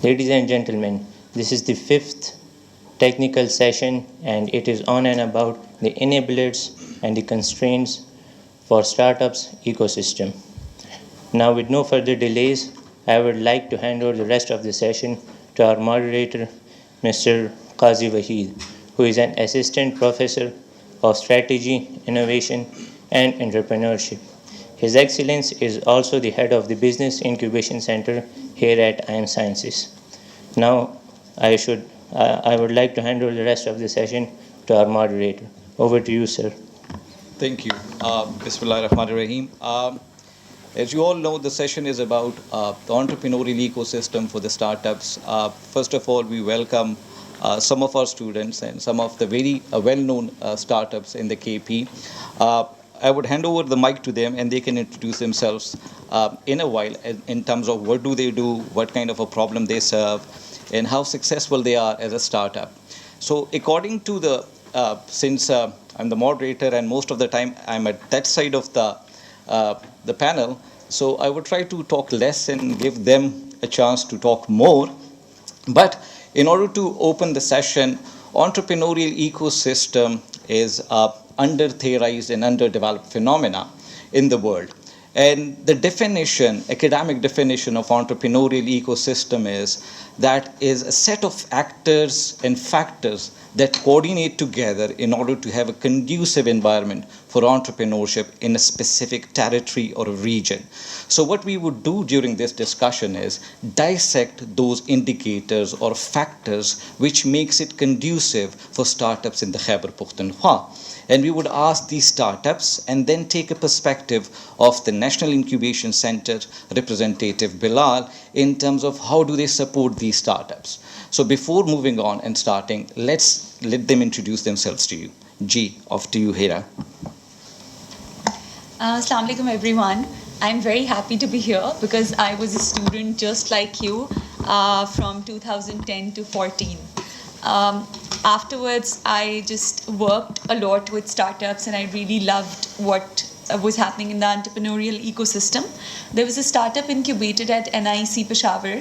Ladies and gentlemen, this is the fifth technical session and it is on and about the enablers and the constraints for startups ecosystem. Now with no further delays, I would like to hand over the rest of the session to our moderator, Mr. Qazi Waheed, who is an assistant professor of strategy, innovation and entrepreneurship. His Excellence is also the head of the Business Incubation Center here at IM Sciences. Now, I would like to hand over the rest of the session to our moderator. Over to you, sir. Thank you. Bismillah ar-Rahman ar-Rahim. As you all know, the session is about the entrepreneurial ecosystem for the startups. First of all, we welcome some of our students and some of the very well-known startups in the KP. I would hand over the mic to them and they can introduce themselves in a while in terms of what do they do, what kind of a problem they serve, and how successful they are as a startup. So according to since I'm the moderator and most of the time I'm at that side of the panel, so I would try to talk less and give them a chance to talk more. But in order to open the session, entrepreneurial ecosystem is under-theorized and underdeveloped phenomena in the world. And the definition, academic definition of entrepreneurial ecosystem is that is a set of actors and factors that coordinate together in order to have a conducive environment for entrepreneurship in a specific territory or a region. So what we would do during this discussion is dissect those indicators or factors which makes it conducive for startups in the Khyber Pakhtunkhwa. And we would ask these startups and then take a perspective of the National Incubation Center representative Bilal in terms of how do they support these startups. So before moving on and starting, let's let them introduce themselves to you. G, off to you, Hira. Assalamu alaikum everyone. I'm very happy to be here because I was a student just like you from 2010 to 14. Afterwards, I just worked a lot with startups and I really loved what was happening in the entrepreneurial ecosystem. There was a startup incubated at NIC Peshawar,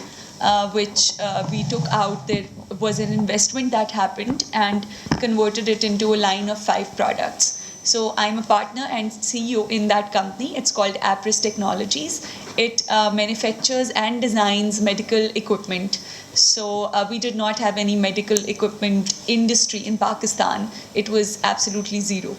which we took out. There was an investment that happened and converted it into a line of 5 products. So I'm a partner and CEO in that company. It's called Apris Technologies. It manufactures and designs medical equipment. So we did not have any medical equipment industry in Pakistan. It was absolutely zero.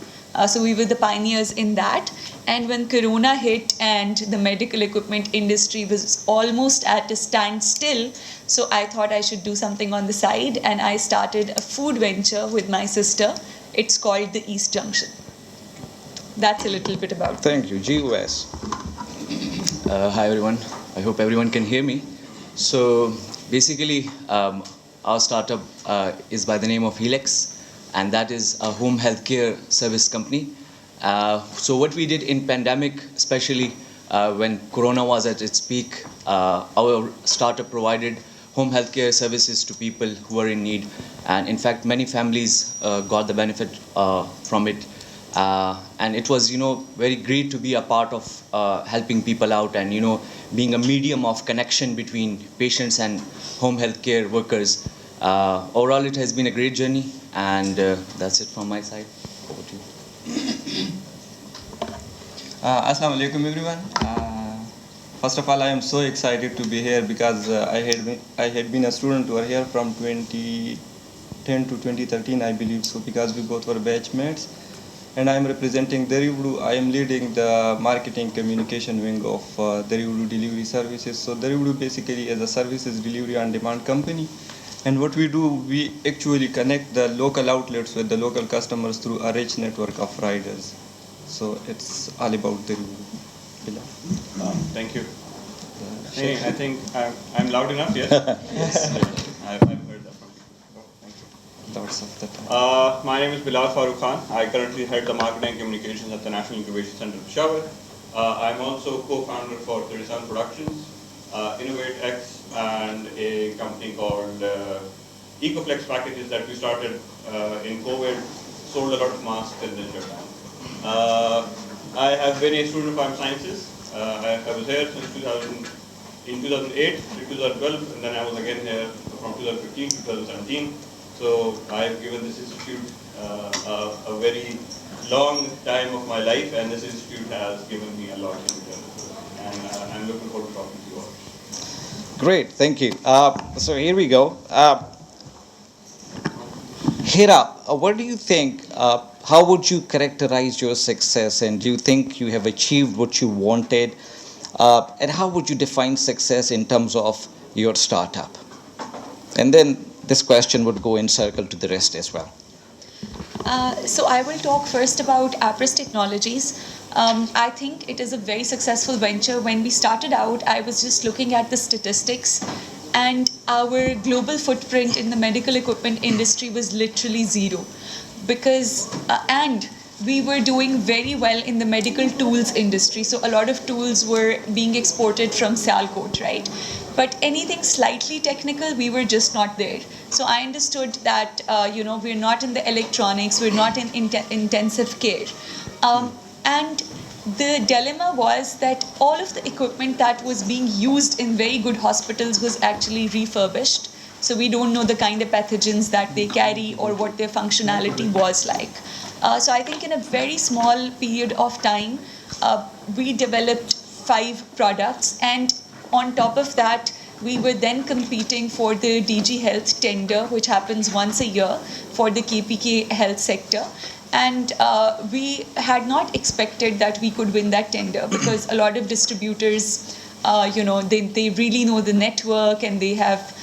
So we were the pioneers in that. And when Corona hit and the medical equipment industry was almost at a standstill, so I thought I should do something on the side and I started a food venture with my sister. It's called the East Junction. That's a little bit about it. Thank you. GUS. Hi everyone. I hope everyone can hear me. So basically, our startup is by the name of Helix, and that is a home healthcare service company. So what we did in pandemic, especially when Corona was at its peak, our startup provided home healthcare services to people who are in need. And in fact, many families got the benefit from it. And it was, very great to be a part of helping people out and, being a medium of connection between patients and home healthcare workers. Overall, it has been a great journey, and that's it from my side. Over to you. Assalamu alaikum everyone. First of all, I am so excited to be here because I had been a student over here from 2010 to 2013, I believe so, because we both were batchmates. And I am representing Dariblu. I am leading the marketing communication wing of Dariblu Delivery Services. So Dariblu basically is a services delivery on demand company. And what we do, we actually connect the local outlets with the local customers through a rich network of riders. So it's all about Dariblu. Thank you. Hey, I think I'm loud enough, yes? Yes. I've heard that from you. Thank you. Lots of the time. My name is Bilal Farooq Khan. I currently head the marketing and communications at the National Incubation Center of Peshawar. I'm also co-founder for 37 Productions, InnovateX, and a company called EcoFlex Packages that we started in COVID, sold a lot of masks and then shut down. I have been a student of IM Sciences. I was here since in 2008 to 2012, and then I was again here from 2015 to 2017. So I've given this institute a very long time of my life, and this institute has given me a lot in return. And I'm looking forward to talking to you all. Great, thank you. So here we go. Hira, what do you think? How would you characterize your success, and do you think you have achieved what you wanted? And how would you define success in terms of your startup? And then this question would go in circle to the rest as well. So I will talk first about Appriss Technologies. I think it is a very successful venture. When we started out, I was just looking at the statistics, and our global footprint in the medical equipment industry was literally zero. And we were doing very well in the medical tools industry. So a lot of tools were being exported from Sialkot, right? But anything slightly technical, we were just not there. So I understood that, we're not in the electronics, we're not in intensive care. And the dilemma was that all of the equipment that was being used in very good hospitals was actually refurbished. So we don't know the kind of pathogens that they carry or what their functionality was like. So I think in a very small period of time, we developed 5 products, and on top of that, we were then competing for the DG Health tender, which happens once a year for the KPK health sector. And we had not expected that we could win that tender, because a lot of distributors, they really know the network and they have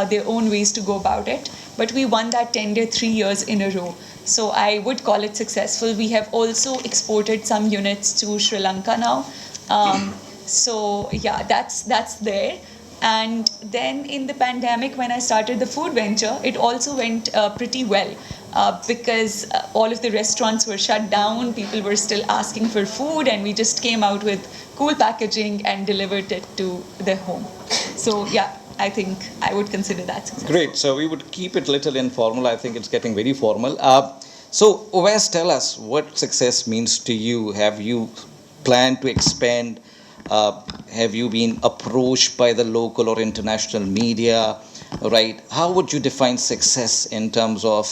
their own ways to go about it. But we won that tender 3 years in a row. So I would call it successful. We have also exported some units to Sri Lanka now. So yeah, that's there. And then in the pandemic, when I started the food venture, it also went pretty well, because all of the restaurants were shut down. People were still asking for food, and we just came out with cool packaging and delivered it to their home. So yeah, I think I would consider that successful. Great. So we would keep it little informal. I think it's getting very formal. So Uwais, tell us what success means to you. Have you planned to expand? Have you been approached by the local or international media? Right? How would you define success in terms of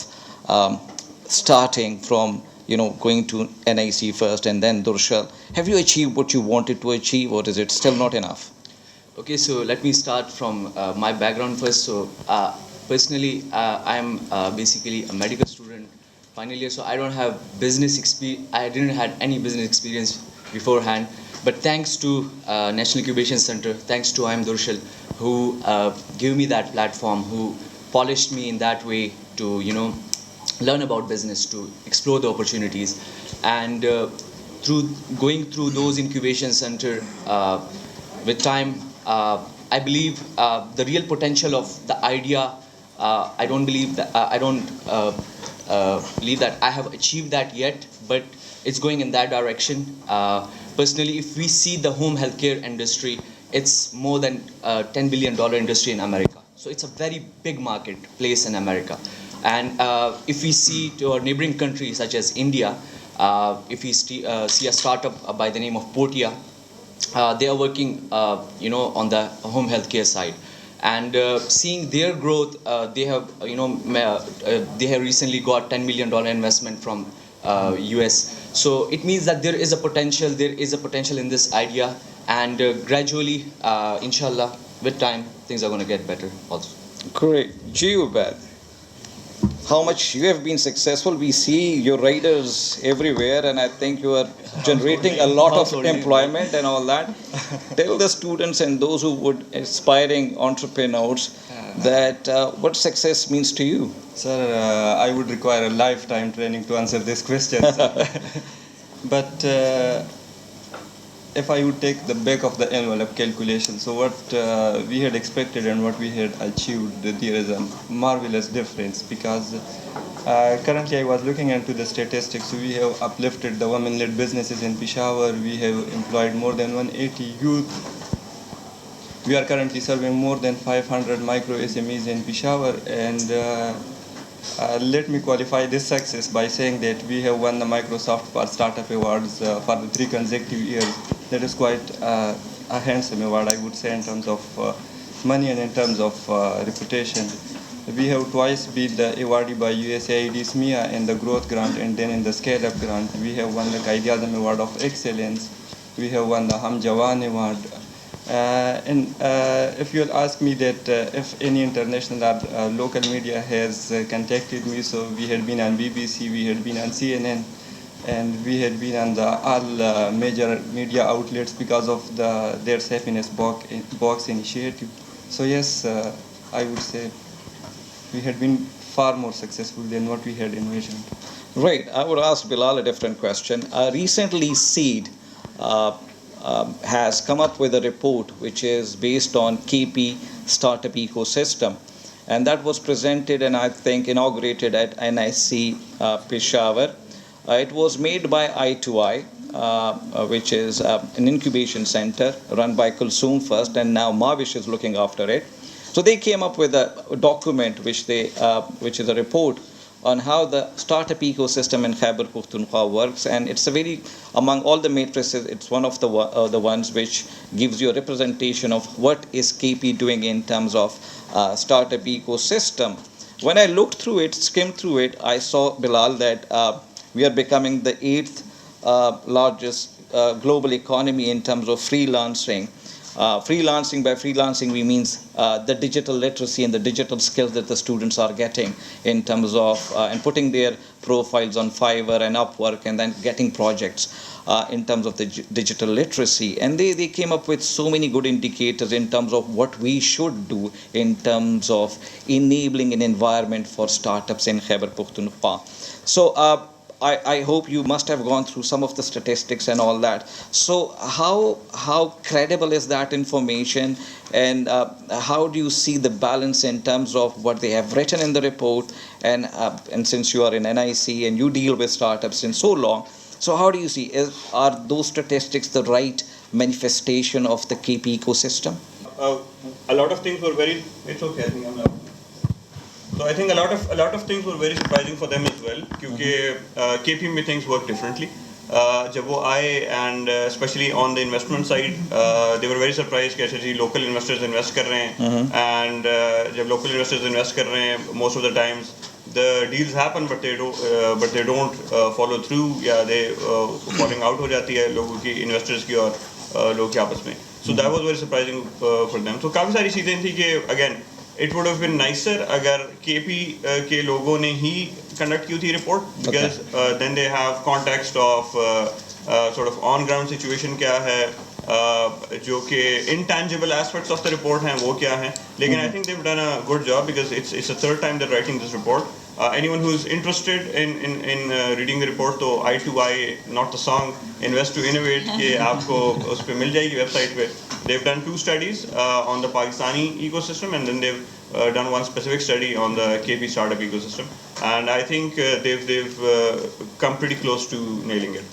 starting from going to NIC first and then Dorshal? Have you achieved what you wanted to achieve, or is it still not enough? Okay, so let me start from my background first. So personally, I'm basically a medical student, final year. So I don't have business experience. I didn't had any business experience beforehand. But thanks to National Incubation Center, thanks to IIM Dorshal, who gave me that platform, who polished me in that way to learn about business, to explore the opportunities, and through going through those incubation center, with time, I believe the real potential of the idea. I don't believe that I have achieved that yet, but it's going in that direction. Personally, if we see the home healthcare industry, it's more than $10 billion industry in America. So it's a very big marketplace in America. And if we see to our neighboring countries such as India, if we see a startup by the name of Portia, they are working, on the home healthcare side. And seeing their growth, they have recently got $10 million investment from US. So it means that there is a potential in this idea, and gradually, inshallah, with time, things are going to get better also. Great. Jiyubad, how much you have been successful. We see your riders everywhere, and I think you are generating a lot of employment and all that. Tell the students and those who would aspiring entrepreneurs that what success means to you. Sir, I would require a lifetime training to answer this question. But if I would take the back of the envelope calculation, so what we had expected and what we had achieved, there is a marvelous difference, because currently I was looking into the statistics. We have uplifted the women-led businesses in Peshawar. We have employed more than 180 youth. We are currently serving more than 500 micro SMEs in Peshawar, and let me qualify this success by saying that we have won the Microsoft for Startup Awards for the 3 consecutive years. That is quite a handsome award, I would say, in terms of money and in terms of reputation. We have twice been the awardee by USAID SMEA in the growth grant, and then in the scale up grant we have won the Qaid-e-Azam Award of Excellence. We have won the Hum Jawan Award. And if you'll ask me that if any international or local media has contacted me, so we had been on BBC, we had been on CNN, and we had been on the all major media outlets because of their Happiness Box initiative. So yes, I would say we had been far more successful than what we had envisioned. Right. I would ask Bilal a different question. Recently, SEED has come up with a report which is based on KP startup ecosystem, and that was presented and I think inaugurated at NIC Peshawar. It was made by I2I, which is an incubation center run by Kulsoom first, and now Mavish is looking after it. So they came up with a document which is a report on how the startup ecosystem in Khyber Pakhtunkhwa works, and it's a very, among all the matrices, it's one of the ones which gives you a representation of what is KP doing in terms of startup ecosystem. When I looked through it, skimmed through it, I saw, Bilal, that we are becoming the 8th largest global economy in terms of freelancing. Freelancing, by freelancing we means the digital literacy and the digital skills that the students are getting in terms of and putting their profiles on Fiverr and Upwork and then getting projects in terms of the digital literacy. And they came up with so many good indicators in terms of what we should do in terms of enabling an environment for startups in Khyber Pakhtunkhwa. So I hope you must have gone through some of the statistics and all that. So how credible is that information, and how do you see the balance in terms of what they have written in the report, and since you are in NIC and you deal with startups in so long, so how do you see, are those statistics the right manifestation of the KP ecosystem? A lot of things were very, it's okay, I think I'm not. So I think a lot of things were very surprising for them as well, because KP में things work differently. जब वो आए, and especially on the investment side, they were very surprised कि ऐसे जी local investors invest कर रहे हैं, and जब local investors invest कर रहे हैं, most of the times the deals happen, but they don't follow through, या they falling out हो जाती है लोगों की, investors की और लोगों की आपस में. So that was very surprising for them. So काफी सारी चीजें थी कि again it would have been nicer agar KP ke logon ne hi conduct ki thi report, because then they have context of sort of on ground situation kya hai, jo ke intangible aspects of the report hain wo kya hain. Lekin I think they've done a good job, because it's the third time they're writing this report. Anyone who's interested in reading the report, to I2I, not the song, Invest to Innovate, ke aapko us pe mil jayegi website pe. They've done 2 studies on the Pakistani ecosystem, and then they've done one specific study on the KP startup ecosystem. And I think they've come pretty close to nailing it.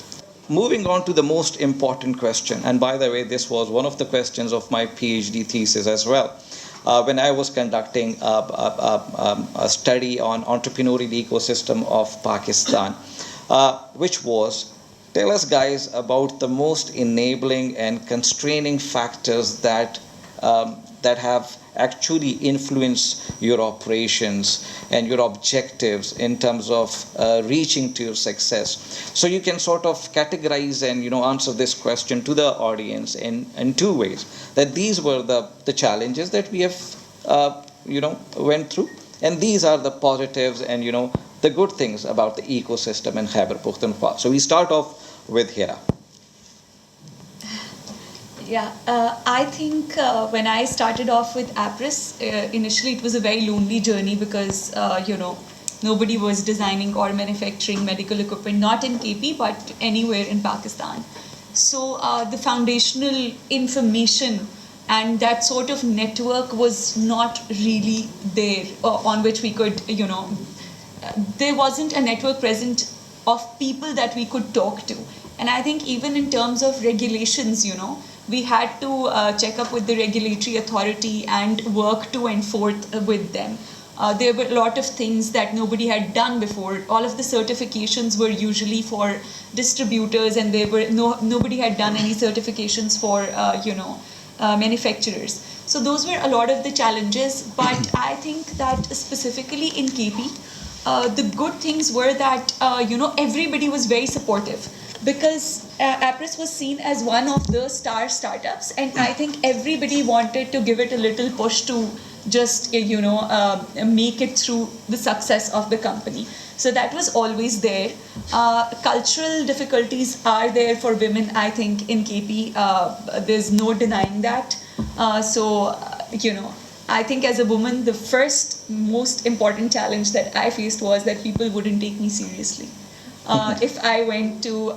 Moving on to the most important question, and by the way, this was one of the questions of my PhD thesis as well. When I was conducting a study on entrepreneurial ecosystem of Pakistan, which was, tell us guys about the most enabling and constraining factors that have actually influenced your operations and your objectives in terms of reaching to your success. So you can sort of categorize and answer this question to the audience in 2 ways. That these were the challenges that we have went through, and these are the positives and the good things about the ecosystem in Khyber Pakhtunkhwa. So we start off with Hira. Yeah, I think when I started off with Appriss, initially it was a very lonely journey, because nobody was designing or manufacturing medical equipment, not in KP but anywhere in Pakistan. So the foundational information and that sort of network was not really there, on which we could, there wasn't a network present of people that we could talk to. And I think even in terms of regulations, we had to check up with the regulatory authority and work to and forth with them. There were a lot of things that nobody had done before. All of the certifications were usually for distributors, and nobody had done any certifications for manufacturers. So those were a lot of the challenges. But I think that specifically in KP, the good things were that everybody was very supportive, because Appriss was seen as one of the star startups, and I think everybody wanted to give it a little push to just make it through the success of the company. So that was always there. Cultural difficulties are there for women, I think, in KP. There's no denying that. I think as a woman, the first most important challenge that I faced was that people wouldn't take me seriously. If I went to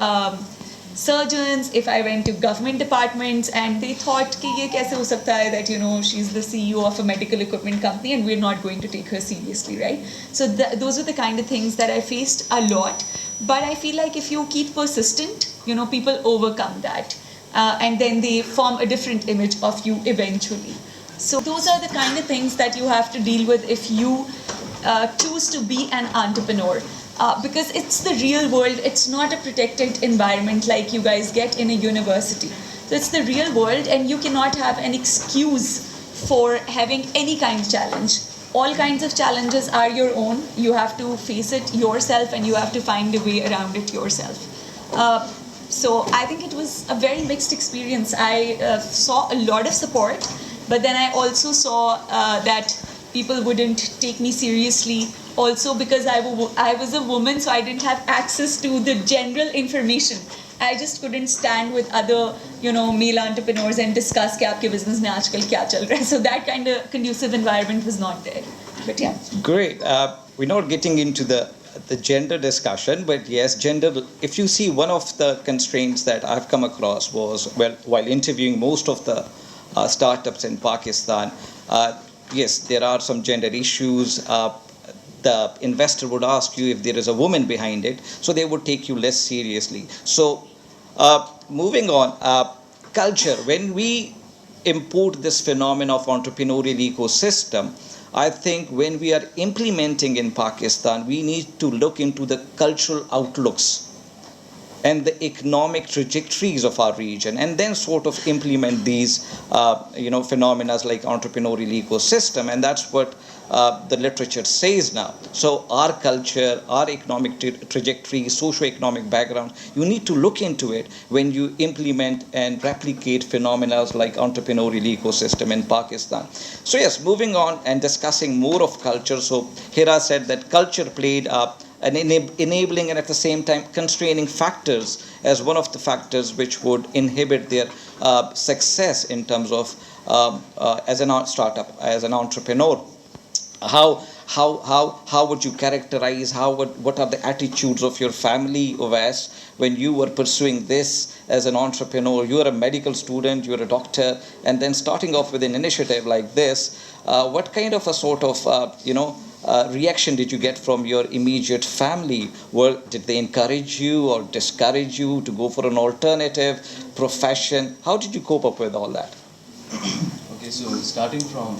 surgeons, if I went to government departments, and they thought कि ये कैसे हो सकता है that she's the CEO of a medical equipment company and we're not going to take her seriously, right? So those are the kind of things that I faced a lot. But I feel like if you keep persistent, people overcome that, and then they form a different image of you eventually. So those are the kind of things that you have to deal with if you choose to be an entrepreneur. Because it's the real world, it's not a protected environment like you guys get in a university. So it's the real world, and you cannot have an excuse for having any kind of challenge. All kinds of challenges are your own. You have to face it yourself, and you have to find a way around it yourself. So I think it was a very mixed experience. I saw a lot of support, but then I also saw that people wouldn't take me seriously. Also because I was a woman, so I didn't have access to the general information. I just couldn't stand with other, male entrepreneurs and discuss कि आपके business में आजकल क्या चल रहा है. So that kind of conducive environment was not there. But yeah. Great. We're not getting into the gender discussion, but yes, gender. If you see, one of the constraints that I've come across was, while interviewing most of the startups in Pakistan, yes, there are some gender issues. The investor would ask you if there is a woman behind it, so they would take you less seriously. So, moving on, culture. When we import this phenomenon of entrepreneurial ecosystem, I think when we are implementing in Pakistan, we need to look into the cultural outlooks and the economic trajectories of our region, and then sort of implement these, phenomena like entrepreneurial ecosystem, and that's what the literature says now. So our culture, our economic trajectory, socio-economic background, you need to look into it when you implement and replicate phenomena like entrepreneurial ecosystem in Pakistan. So yes, moving on and discussing more of culture. So Hira said that culture played an enabling and at the same time constraining factors as one of the factors which would inhibit their success in terms of as a startup, as an entrepreneur. How would you characterize, what are the attitudes of your family, Uwais, when you were pursuing this as an entrepreneur? You are a medical student, you are a doctor, and then starting off with an initiative like this, what kind of a sort of reaction did you get from your immediate family? Did they encourage you or discourage you to go for an alternative profession? How did you cope up with all that? Okay, so starting from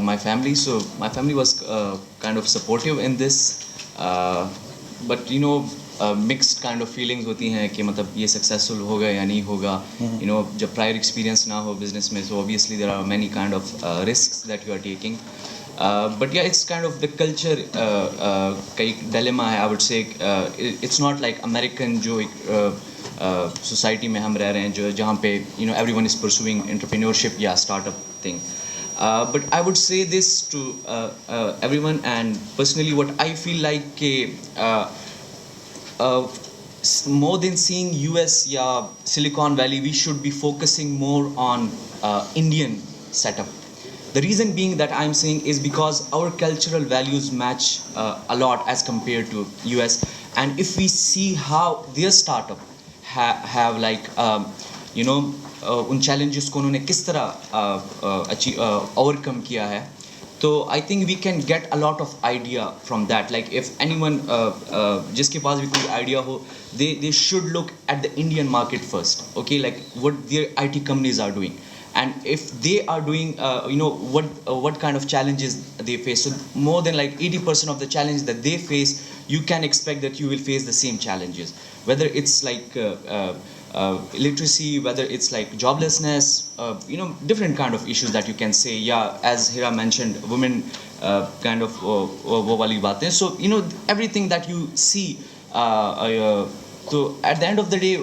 my family. So my family was kind of supportive in this, but mixed kind of feelings होती हैं कि मतलब ये successful होगा या नहीं होगा. जब prior experience ना हो business में, so obviously there are many kind of risks that you are taking. But yeah, it's kind of the culture का एक dilemma है, I would say. It's not like American जो society में हम रह रहे हैं जहाँ पे everyone is pursuing entrepreneurship या startup thing. But I would say this to everyone, and personally what I feel like more than seeing US या Silicon Valley, we should be focusing more on Indian setup. The reason being that I'm saying is because our cultural values match a lot as compared to US, and if we see how their startup have like उन challenges को उन्होंने किस तरह overcome किया है, तो I think we can get a lot of idea from that. Like if anyone जिसके पास भी कोई idea हो, they should look at the Indian market first, okay, like what their IT companies are doing. and if they are doing, what kind of challenges they face. So more than like 80% of the challenges that they face, you can expect that you will face the same challenges, whether it's like illiteracy, whether it's like joblessness, different kind of issues that you can say. Yeah, as Hira mentioned, women kind of wo wali baatein. So everything that you see. So at the end of the day,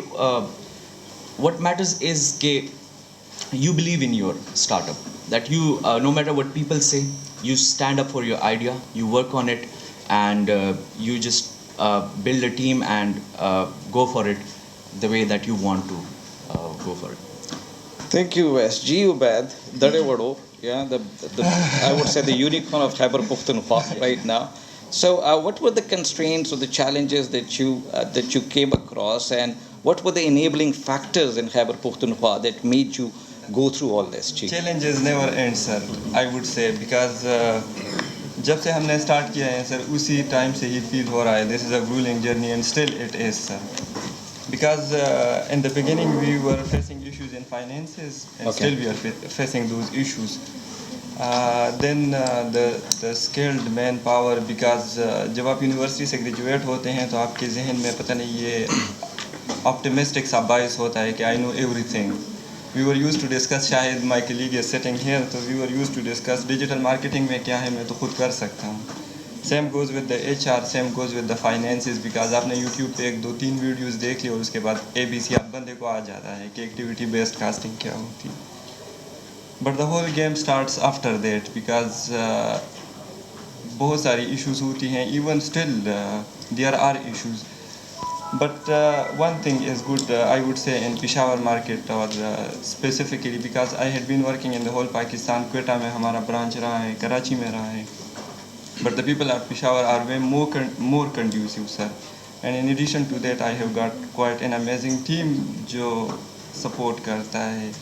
what matters is that you believe in your startup. That you, no matter what people say, you stand up for your idea, you work on it, and you just build a team and go for it the way that you want to go for it. Thank you, SG Ubaid, Dadewado, I would say the unicorn of Khyber Pakhtunkhwa right now. So, what were the constraints or the challenges that you came across, and what were the enabling factors in Khyber Pakhtunkhwa that made you go through all this? Challenges never end, sir. I would say, because जब से हमने start किया है sir, उसी time से ही feel हो रहा है this is a grueling journey, and still it is, sir. Because in the beginning we were facing issues in finances, and still we are facing those issues. Then the skilled manpower, because जब आप university से graduate होते हैं तो आपके जहन में पता नहीं ये optimistic सा bias होता है कि I know everything. We were used to discuss, शायद my colleague is sitting here, so we were used to discuss digital marketing में क्या है मैं तो खुद कर सकता हूँ. Same goes with the HR, same goes with the finances, because आपने YouTube पे 1-2-3 वीडियोस देख ली और उसके बाद ABC आप बंदे को आ जाता है कि एक्टिविटी बेस्ड कास्टिंग क्या होती है. But the whole game starts after that, because बहुत सारी issues होती हैं. Even still there are issues. But one thing is good, I would say, in Peshawar market, or specifically because I had been working in the whole Pakistan. Quetta में हमारा branch रहा है, Karachi में रहा है. But the people at Peshawar are way more conducive, sir. And in addition to that, I have got quite an amazing team जो support करता है.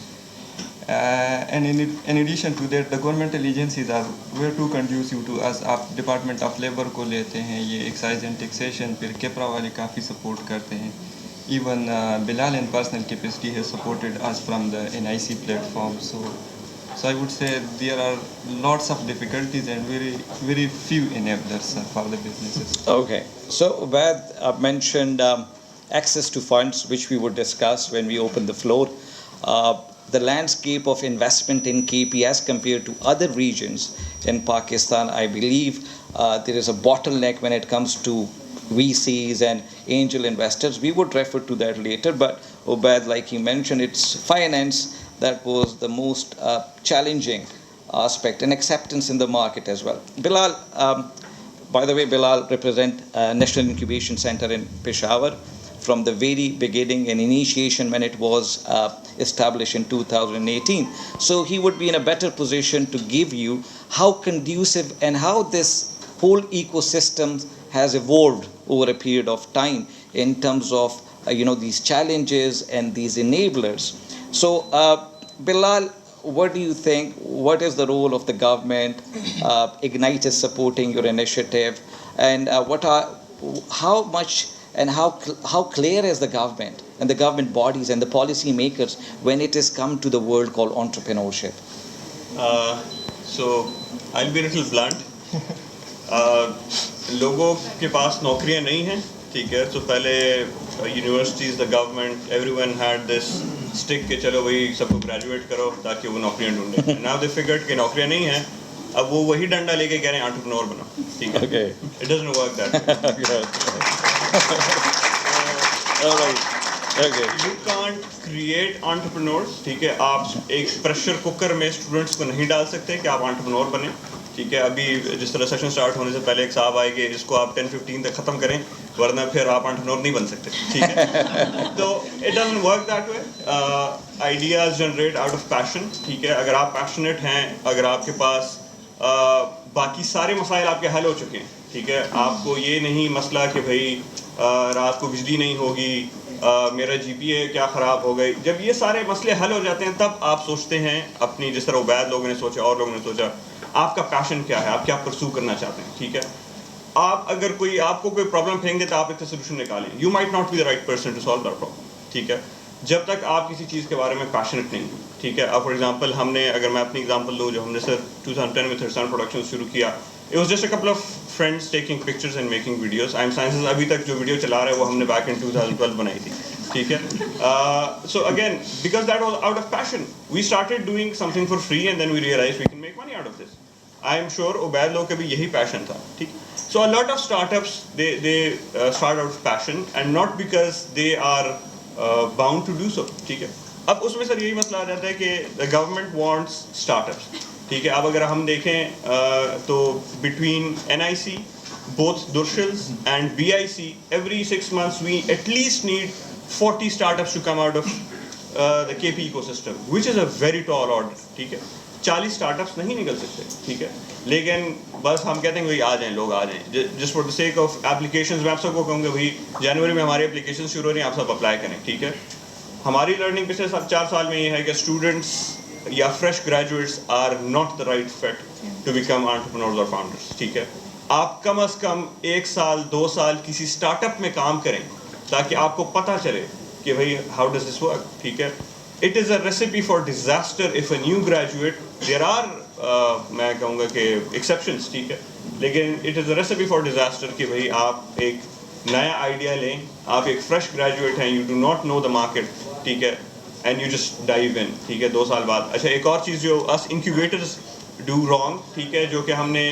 And in addition to that, the governmental agencies are way too conducive to us. आप Department of Labor को लेते हैं, ये Excise and Taxation, फिर केपरा वाले काफ़ी support करते हैं. Even Bilal in personal capacity has supported us from the NIC platform. So I would say there are lots of difficulties and very few enablers for the businesses. Okay, so Ubaid mentioned access to funds, which we would discuss when we open the floor. The landscape of investment in KP as compared to other regions in Pakistan, I believe there is a bottleneck when it comes to VCs and angel investors. We would refer to that later, but Ubaid, like you mentioned, it's finance that was the most challenging aspect, and acceptance in the market as well. Bilal, by the way, Bilal represents National Incubation Center in Peshawar from the very beginning and initiation when it was established in 2018. So he would be in a better position to give you how conducive and how this whole ecosystem has evolved over a period of time in terms of these challenges and these enablers. So Bilal, what do you think? What is the role of the government? Ignite is supporting your initiative, and how much and how clear is the government and the government bodies and the policy makers when it is come to the word called entrepreneurship? So I'll be a little blunt. लोगों के पास नौकरियां नहीं हैं, ठीक है. So पहले universities, the government, everyone had this stick कि चलो भाई सबको graduate करो ताकि वो नौकरियां ढूंढें. Now they figured कि नौकरियां नहीं हैं, अब वो वही डंडा लेके कह रहे हैं entrepreneur बनो, ठीक है. Okay. It doesn't work that way. All right. Okay. You can't create entrepreneurs, ठीक है. आप एक pressure cooker में students को नहीं डाल सकते कि आप entrepreneur बने, ठीक है. अभी जिस तरह सेशन स्टार्ट होने से पहले एक साहब आए कि इसको आप 10-15 तक ख़त्म करें वरना फिर आप entrepreneur नहीं बन सकते, ठीक है. तो it doesn't work that way. Ideas generate out of passion, ठीक है. अगर आप passionate हैं, अगर आपके पास बाकी सारे मसाइल आपके हल हो चुके हैं, ठीक है. आपको ये नहीं मसला कि भाई रात को बिजली नहीं होगी, मेरा GPA क्या ख़राब हो गई. जब ये सारे मसले हल हो जाते हैं तब आप सोचते हैं अपनी, जिस तरह उबैद लोगों ने सोचा और लोगों ने सोचा, आपका पैशन क्या है, आप क्या परस्यू करना चाहते हैं, ठीक है. आप अगर आपको कोई प्रॉब्लम फेंक दे तो आप इसका सोल्यूशन निकालें. You might not be the right person to solve that problem, ठीक है. جب تک آپ کسی چیز کے بارے میں پیشنیٹ نہیں ہو. ٹھیک ہے. اب فار ایگزامپل ہم نے, اگر میں اپنی ایگزامپل دوں, جو ہم نے سر 2010 میں تھرسان پروڈکشن شروع کیا, it was just a couple of friends taking pictures and making videos. IIM Sciences ابھی تک جو ویڈیو چلا رہا ہے وہ ہم نے بیک ان 2012 بنائی تھی. ٹھیک ہے. So again, because that was out of passion, we started doing something for free and then we realized we can make money out of this. I am sure Ubaid لوگ کا بھی یہی پیشن تھا. ٹھیک. So a lot of startups they start out of passion and not because they are bound to do so. ٹھیک ہے. اب اس میں سر یہی مسئلہ آ جاتا ہے کہ the government wants startups. ٹھیک ہے. اب اگر ہم دیکھیں تو between NIC, both Durshils and BIC, every 6 months we at least need 40 startups to come out of the KP ecosystem, which is a very tall order. ٹھیک ہے. 40 startups نہیں نکل سکتے. ٹھیک ہے. لیکن بس ہم کہتے ہیں کہ بھائی آ جائیں, لوگ آ جائیں, just for the sake of applications. میں آپ سب کو کہوں گا بھائی جنوری میں ہماری اپلیکیشن شروع ہو رہی ہیں, آپ سب اپلائی کریں. ٹھیک ہے. ہماری لرننگ پچھلے 4 سال میں یہ ہے کہ اسٹوڈنٹس یا fresh graduates are not the right fit to become entrepreneurs اور فاؤنڈرس. ٹھیک ہے. آپ کم از کم 1 سال 2 سال کسی اسٹارٹ اپ میں کام کریں تاکہ آپ کو پتہ چلے کہ بھائی ہاؤ ڈز دس ورک. ٹھیک ہے. It is a recipe for disaster of a new graduate. There are میں کہوں گا کہ ایکسیپشنس. ٹھیک ہے. لیکن it is a recipe for disaster کہ بھائی آپ ایک نیا آئیڈیا لیں, آپ ایک فریش گریجویٹ ہیں, you do not know the market. ٹھیک ہے. And you just dive in. ٹھیک ہے. 2 سال بعد. اچھا, ایک اور چیز جو اس انکیوبیٹرز ڈو رانگ. ٹھیک ہے. جو کہ ہم نے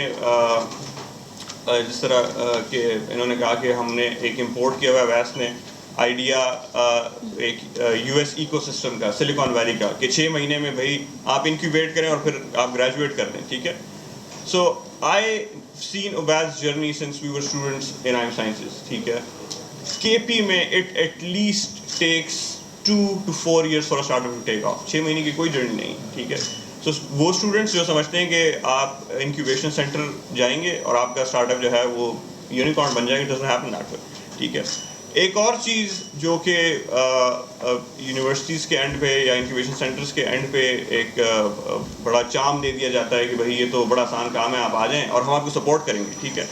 جس طرح کہ انہوں نے کہا کہ ہم نے ایک امپورٹ کیا ہوا ہے ویس نے آئیڈیا ایک US ایکو سسٹم کا, سلیکان ویلی کا, کہ 6 مہینے میں بھائی آپ انکیوبیٹ کریں اور پھر آپ گریجویٹ کر دیں. ٹھیک ہے. سو آئی سین Ubaid's journey since we were students in IIM Sciences. ٹھیک ہے. KP میں it at least takes 2 to 4 years for a startup to take off. 6 مہینے کی کوئی جرنی نہیں. ٹھیک ہے. سو وہ اسٹوڈنٹس جو سمجھتے ہیں کہ آپ انکیوبیشن سینٹر جائیں گے اور آپ کا اسٹارٹ اپ جو ہے وہ یونیکارن بن جائے گا, ڈزنٹ ہیپن دیٹ وے. ٹھیک ہے. ایک اور چیز جو کہ یونیورسٹیز کے اینڈ پہ یا انکیوبیشن سینٹرز کے اینڈ پہ ایک بڑا چام دے دیا جاتا ہے کہ بھائی یہ تو بڑا آسان کام ہے, آپ آ جائیں اور ہم آپ کو سپورٹ کریں گے. ٹھیک ہے.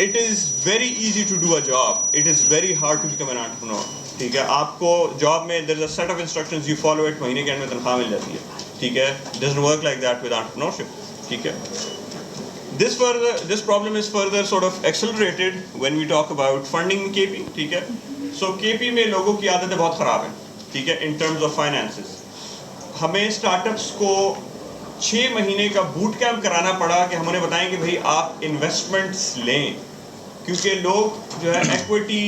It is very easy to do a job. It is very hard to become an entrepreneur. ٹھیک ہے. آپ کو جاب میں there is a set of instructions, you follow it, مہینے کے اینڈ میں تنخواہ مل جاتی ہے. ٹھیک ہے. It doesn't work like that with entrepreneurship. ٹھیک ہے. This problem is further sort of accelerated when we talk about funding in KP. ٹھیک ہے. So KP میں لوگوں کی عادتیں بہت خراب ہیں. ٹھیک ہے. In terms of finances, ہمیں اسٹارٹ اپس کو 6 مہینے کا بوٹ کیمپ کرانا پڑا کہ ہم انہیں بتائیں کہ بھائی آپ انویسٹمنٹس لیں, کیونکہ لوگ جو ہے ایکویٹی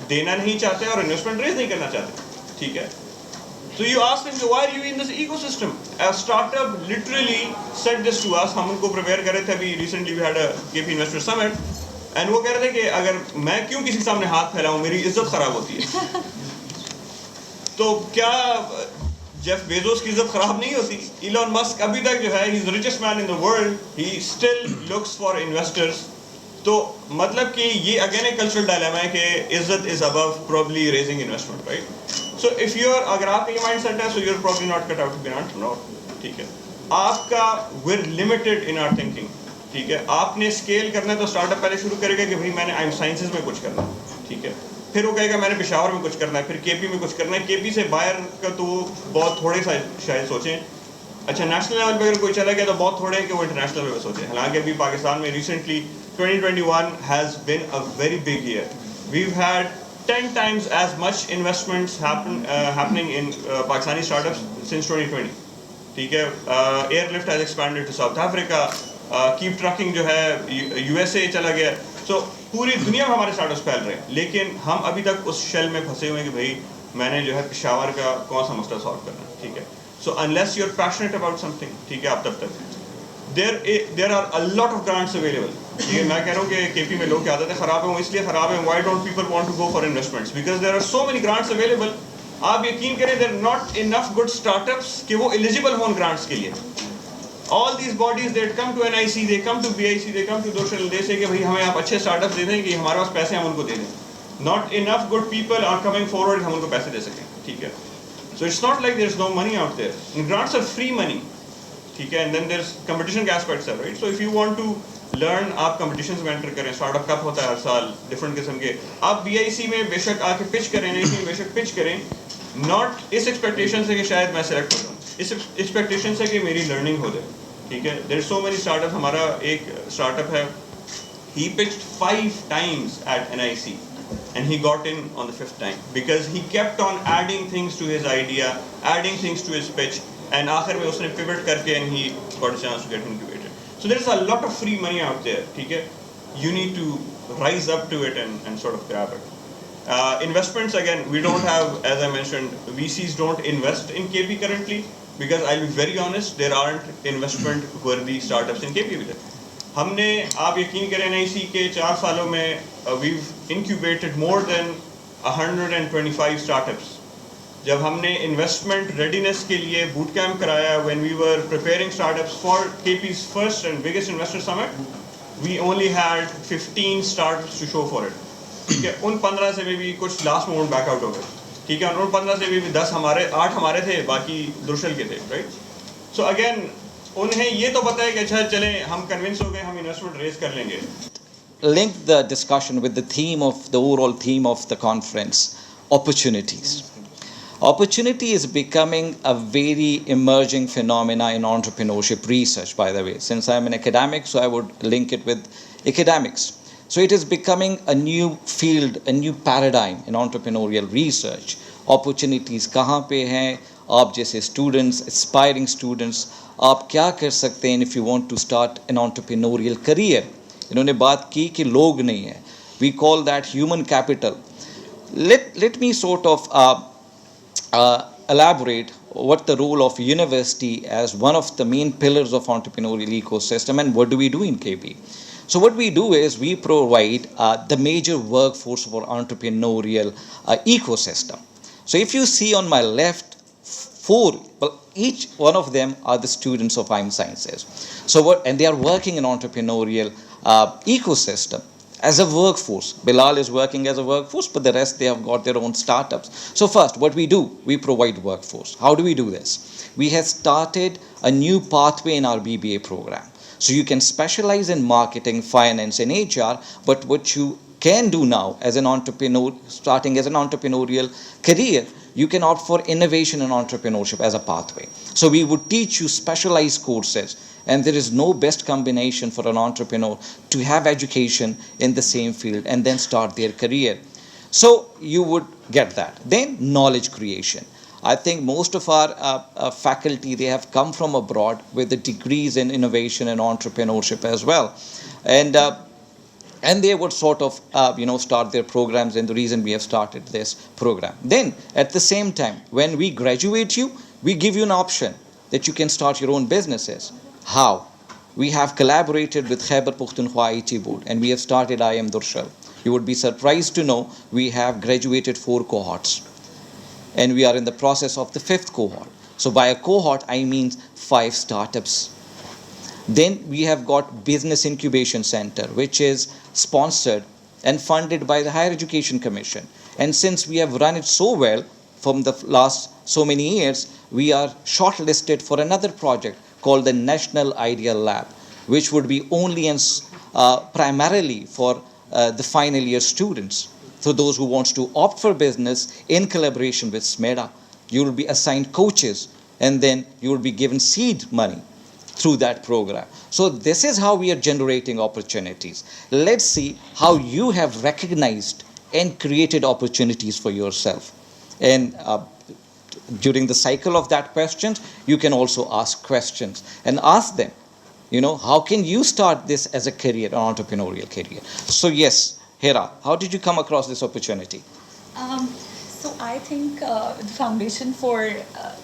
دینا نہیں چاہتے اور انویسٹمنٹ ریز نہیں کرنا چاہتے. ٹھیک ہے. So you ask them, why are you in this ecosystem? A startup literally said this to us. ہم ان کو پریپیئر کر رہے تھے. ابھی recently we had a KP Investor Summit and وہ کہہ رہے تھے کہ اگر میں کیوں کسی کے سامنے ہاتھ پھیلاؤں, میری عزت خراب ہوتی ہے. تو کیا جیف بیزوس کی عزت خراب نہیں ہوتی؟ ایلون مسک ابھی تک جو ہے he is the richest man in the world, he still looks for investors. تو مطلب کہ یہ اگین ایک کلچرل ڈائلیما ہے کہ عزت is about probably raising investment, right. So if you are, اگر آپ کا یہ مائنڈ سیٹ ہے, so you are probably not cut out to be an entrepreneur. ٹھیک ہے. آپ کا where limited in are thinking. ٹھیک ہے. آپ نے اسکیل کرنا ہے تو اسٹارٹ اپ پہلے شروع کرے گا کہ بھائی میں نے IIM Sciences میں کچھ کرنا ہے. ٹھیک ہے. پھر وہ کہے گا میں نے پشاور میں کچھ کرنا ہے, پھر KP میں کچھ کرنا ہے. KP سے باہر کا تو بہت تھوڑے شاید سوچیں. اچھا, نیشنل لیول پہ اگر کوئی چلا گیا تو بہت تھوڑے ہیں کہ وہ انٹرنیشنل لیول پہ سوچیں. حالانکہ ابھی پاکستان میں recently 2021 has been a very big year. We've had 10 times as much investments happening in Pakistani startups since 2020. ٹھیک ہے. Airlift has expanded to South Africa. Keep Trucking جو ہے USA چلا گیا. So پوری دنیا میں ہمارے اسٹارٹ اپس پھیل رہے ہیں, لیکن ہم ابھی تک اس شیل میں پھنسے ہوئے ہیں کہ بھائی میں نے جو ہے پشاور کا کون سا مسئلہ سالو کرنا ہے. ٹھیک ہے. So unless you're passionate about something, ٹھیک ہے, آپ تب تک there are a lot of grants available. یہ میں کہہ رہا ہوں کہ KP میں لوگ کی عادتیں خراب ہیں, وہ اس لیے خراب ہیں. Why don't people want to go for investments? Because there are so many grants available. آپ یقین کریں there are not enough good startups کہ وہ eligible ہوں grants کے لیے. All these bodies they come to NIC, they come to BIC, they come to Durshil, they say کہ بھائی ہمیں آپ اچھے startups دے دیں کہ ہمارے پاس پیسے ہم ان کو دے دیں. Not enough good people are coming forward ہم ان کو پیسے دے سکیں. ٹھیک ہے. So it's not like there's no money out there. And grants are free money. ٹھیک ہے. And then there's competition کے aspects are, right? So if you want to learn آپ کمپٹیشنز میں انٹر کریں, اسٹارٹ اپ کپ ہوتا ہے ہر سال different قسم کے, آپ بی آئی سی میں بے شک آ کے پچ کریں, نہیں بے شک پچ کریں, ناٹ اس ایکسپیکٹیشن سے کہ شاید میں سلیکٹ ہو جاؤں, اس ایکسپیکٹیشن سے کہ میری لرننگ ہو جائے, ٹھیک ہے. دیر سو مینی اسٹارٹ اپ, ہمارا ایک اسٹارٹ اپ ہے, he pitched 5 times at NIC and he got in on the 5th time because he kept on adding things to his idea, adding things to his pitch, and aakhir mein usne pivot karke and he got a chance to get incubated. So there is a lot of free money out there, theek hai, you need to rise up to it and sort of grab it. Investments, again, we don't have, as I mentioned, VCs don't invest in KP currently because I'll be very honest, there aren't investment worthy startups in KP with it. ہم نے, آپ یقین کریں NIC کے 4 سالوں میں we've incubated more than 125 start ups. جب ہم نے انویسٹمنٹ ریڈینس کے لیے بوٹ کیمپ کرایا when we were preparing startups for KP's first and biggest investor summit, we only had 15 startups to show for it. ٹھیک ہے, ان 15 سے بھی کچھ لاسٹ مومنٹ بیک آؤٹ ہو گئے, ٹھیک ہے, ان 15 سے بھی 10 ہمارے, 8 ہمارے تھے, باقی درشل کے تھے, رائٹ. سو اگین انہیں یہ تو پتہ ہے کہ اچھا چلیں ہم کنونس ہو گئے, ہم انویسٹمنٹ ریز کر لیں گے. Link the discussion with the theme of the overall theme of the conference, opportunities. Opportunity is becoming a very emerging phenomena in entrepreneurship research, by the way. Since I'm an academic, so I would link it with academics. So it is becoming a new field, a new paradigm in entrepreneurial research. Opportunities kahan pe hain, aap jaise students, aspiring students, آپ کیا کر سکتے ہیں if you want to start an entrepreneurial career. انہوں نے بات کی کہ لوگ نہیں ہیں, we call that human capital. Let me sort of elaborate what the role of university as one of the main pillars of entrepreneurial ecosystem and what do we do in KB. So what we do is we provide the major workforce for entrepreneurial ecosystem. So if you see on my left, 4, well, each one of them are the students of IM Sciences. So and they are working in entrepreneurial ecosystem as a workforce. Bilal is working as a workforce, but the rest, they have got their own startups. So first, what we do, we provide workforce. How do we do this? We have started a new pathway in our BBA program. So you can specialize in marketing, finance, and HR, but what you can do now as an entrepreneur, starting as an entrepreneurial career, you can opt for innovation and entrepreneurship as a pathway. So we would teach you specialized courses, and there is no best combination for an entrepreneur to have education in the same field and then start their career. So you would get that. Then knowledge creation. I think most of our faculty, they have come from abroad with the degrees in innovation and entrepreneurship as well. And they would sort of start their programs, and the reason we have started this program. Then at the same time, when we graduate you, we give you an option that you can start your own businesses. How? We have collaborated with Khyber Pakhtunkhwa IT board, and we have started IM Durshal. You would be surprised to know we have graduated 4 cohorts, and we are in the process of the 5th cohort. So by a cohort, I mean 5 startups. Then we have got Business Incubation Center, which is sponsored and funded by the Higher Education Commission. And since we have run it so well from the last so many years, we are shortlisted for another project called the National Idea Lab, which would be only and primarily for the final year students. So those who wants to opt for business in collaboration with SMEDA, you will be assigned coaches, and then you will be given seed money through that program. So this is how we are generating opportunities. Let's see how you have recognized and created opportunities for yourself. And during the cycle of that questions, you can also ask questions and ask them, how can you start this as a career, an entrepreneurial career? So yes, Hera, how did you come across this opportunity? So I think the foundation for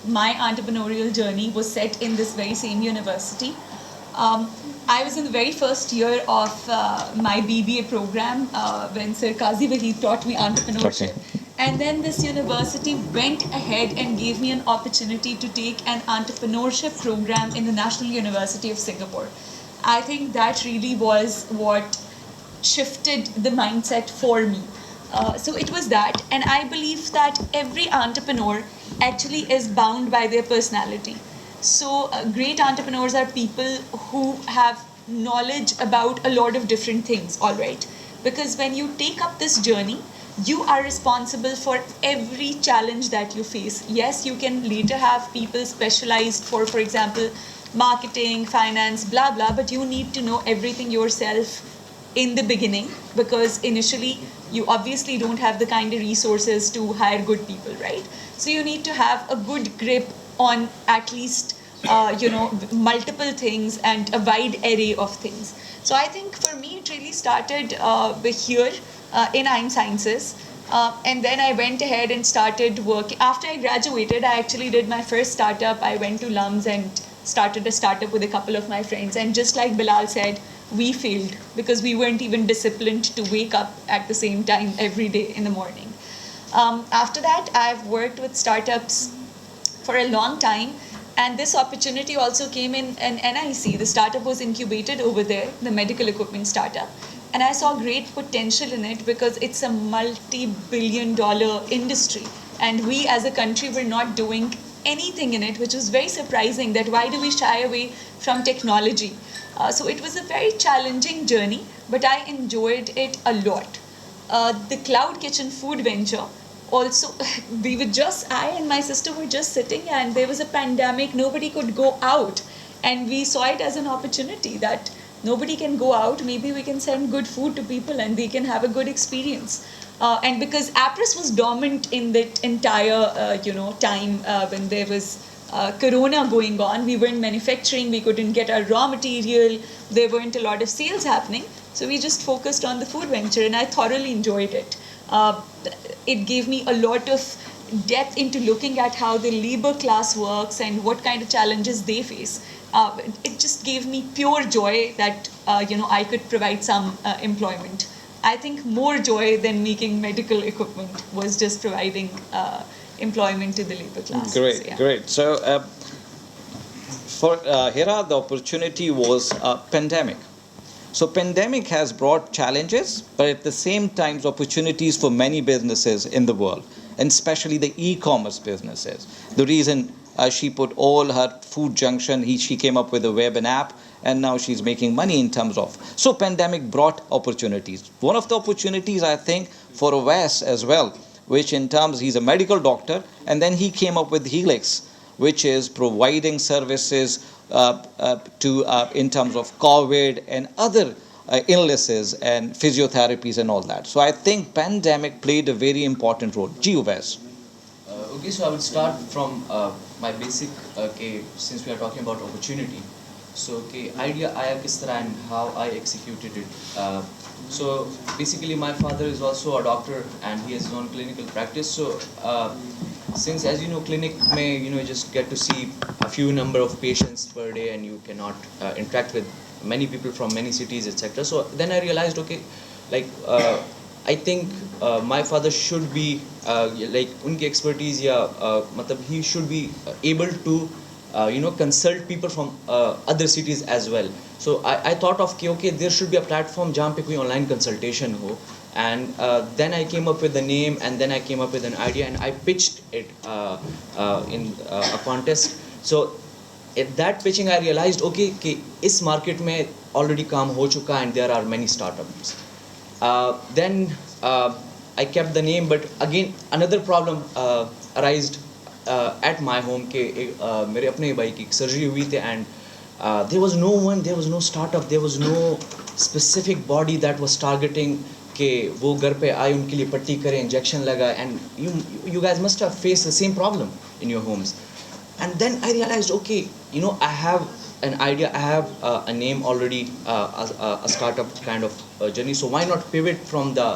my entrepreneurial journey was set in this very same university. I was in the very first year of my BBA program when Sir Qazi Wahid taught me entrepreneurship. Okay. And then this university went ahead and gave me an opportunity to take an entrepreneurship program in the National University of Singapore. I think that really was what shifted the mindset for me. So it was that, and I believe that every entrepreneur actually is bound by their personality. So great entrepreneurs are people who have knowledge about a lot of different things, all right? Because when you take up this journey, you are responsible for every challenge that you face. Yes, you can later have people specialized for example, marketing, finance, blah, blah, but you need to know everything yourself in the beginning, because initially you obviously don't have the kind of resources to hire good people, right? So you need to have a good grip on at least multiple things and a wide array of things. So I think for me it really started here in IIM Sciences. And then I went ahead and started working. After I graduated, I actually did my first startup. I went to LUMS and started a startup with a couple of my friends. And just like Bilal said, we failed because we weren't even disciplined to wake up at the same time every day in the morning. After that, I've worked with startups for a long time. And this opportunity also came in an NIC. The startup was incubated over there, the medical equipment startup. And I saw great potential in it because it's a multi-billion-dollar industry. And we as a country were not doing anything in it, which was very surprising, that why do we shy away from technology? So it was a very challenging journey, but I enjoyed it a lot. The Cloud Kitchen food venture, also, I and my sister were just sitting, and there was a pandemic, nobody could go out. And we saw it as an opportunity that nobody can go out, maybe we can send good food to people and they can have a good experience. And because Apris was dormant in that entire time when there was Corona going on, we weren't manufacturing, we couldn't get our raw material, there weren't a lot of sales happening. So we just focused on the food venture, and I thoroughly enjoyed it. It gave me a lot of depth into looking at how the labor class works and what kind of challenges they face. It just gave me pure joy that I could provide some employment. I think more joy than making medical equipment was just providing employment to the labor class. Great, So, yeah. great. So for Hira, the opportunity was pandemic. So pandemic has brought challenges, but at the same time opportunities for many businesses in the world, and especially the e-commerce businesses. The reason she put all her food junction, she came up with a web and app, and now she's making money in terms of. So pandemic brought opportunities. One of the opportunities, I think, for Ovais as well, which in terms, he's a medical doctor, and then he came up with Helix, which is providing services in terms of COVID and other illnesses and physiotherapies and all that. So I think pandemic played a very important role. Ji Ovais. Okay, so I will start from my basic, since we are talking about opportunity. So, idea aaya kis tarah and how I executed it. So basically my father is also a doctor and he has his own clinical practice. So since, as you know, clinic may, you just get to see a few number of patients per day and you cannot interact with many people from many cities, etc. So then I realized, okay, like I think my father should be like unki expertise he should be able to consult people from other cities as well. So I thought of okay, there should be a platform jahan pe koi online consultation ho. And then I came up with the name, and then I came up with an idea, and I pitched it in a contest. So at that pitching, I realized, okay, is market mein already kaam ho chuka, and there are many startups. Then I kept the name, but again another problem arose at my home ke mere apne bhai ki surgery hui thi, and there was no one, there was no startup, there was no specific body that was targeting کہ وہ گھر پہ آئے ان کے لیے پٹی کرے injection لگائے. And you guys must have face the same problem in your homes. And then I realized okay I have an idea, I have a name already, a startup kind of journey, so why not pivot from the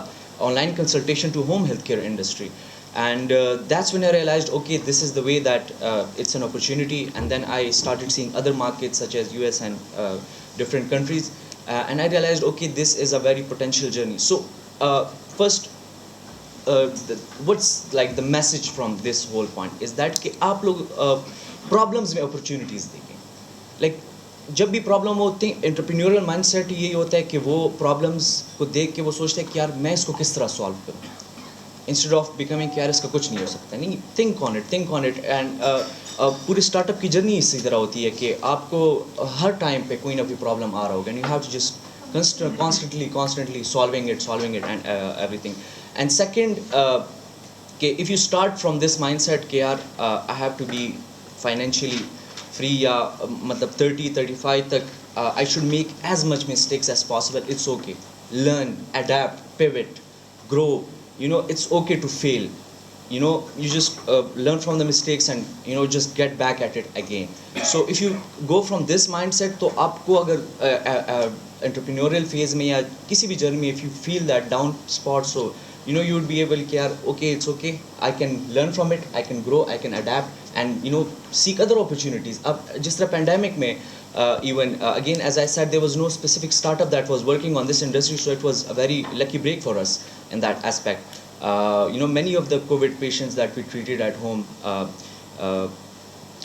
online consultation to home healthcare industry? And that's when I realized, okay, this is the way that it's an opportunity. And then I started seeing other markets such as US and different countries, and I realized, okay, this is a very potential journey. So first, what's like the message from this whole point is that कि आप लोग problems में opportunities देखें. Like जब भी problem होती है, entrepreneurial mindset यही होता है कि वो प्रॉब्लम्स को देख के वो सोचते हैं कि यार मैं इसको किस तरह सॉल्व करूँ. انسٹیڈ آف بیکمنگ کہ یار اس کا کچھ نہیں ہو سکتا, نہیں, تھنک آن اٹ. اینڈ پوری اسٹارٹ اپ کی جرنی اسی طرح ہوتی ہے کہ آپ کو ہر ٹائم پہ کوئی نہ کوئی پرابلم آ رہا ہوگا, and you have to just constantly solving it and everything. And second, کہ if you start from this mindset کہ یار I have to be financially free یا مطلب 30-35 تک I should make as much mistakes as possible, it's okay, learn, adapt, pivot, grow, it's okay to fail, you just learn from the mistakes and just get back at it again. So if you go from this mindset, تو آپ کو اگر entrepreneurial phase میں یا کسی بھی journey میں if you feel that down spot, so you would be able کہ یار okay, it's okay, I can learn from it, I can grow, I can adapt and seek other opportunities. اب جس طرح pandemic میں even again as I said, there was no specific startup that was working on this industry, so it was a very lucky break for us in that aspect. Many of the COVID patients that we treated at home,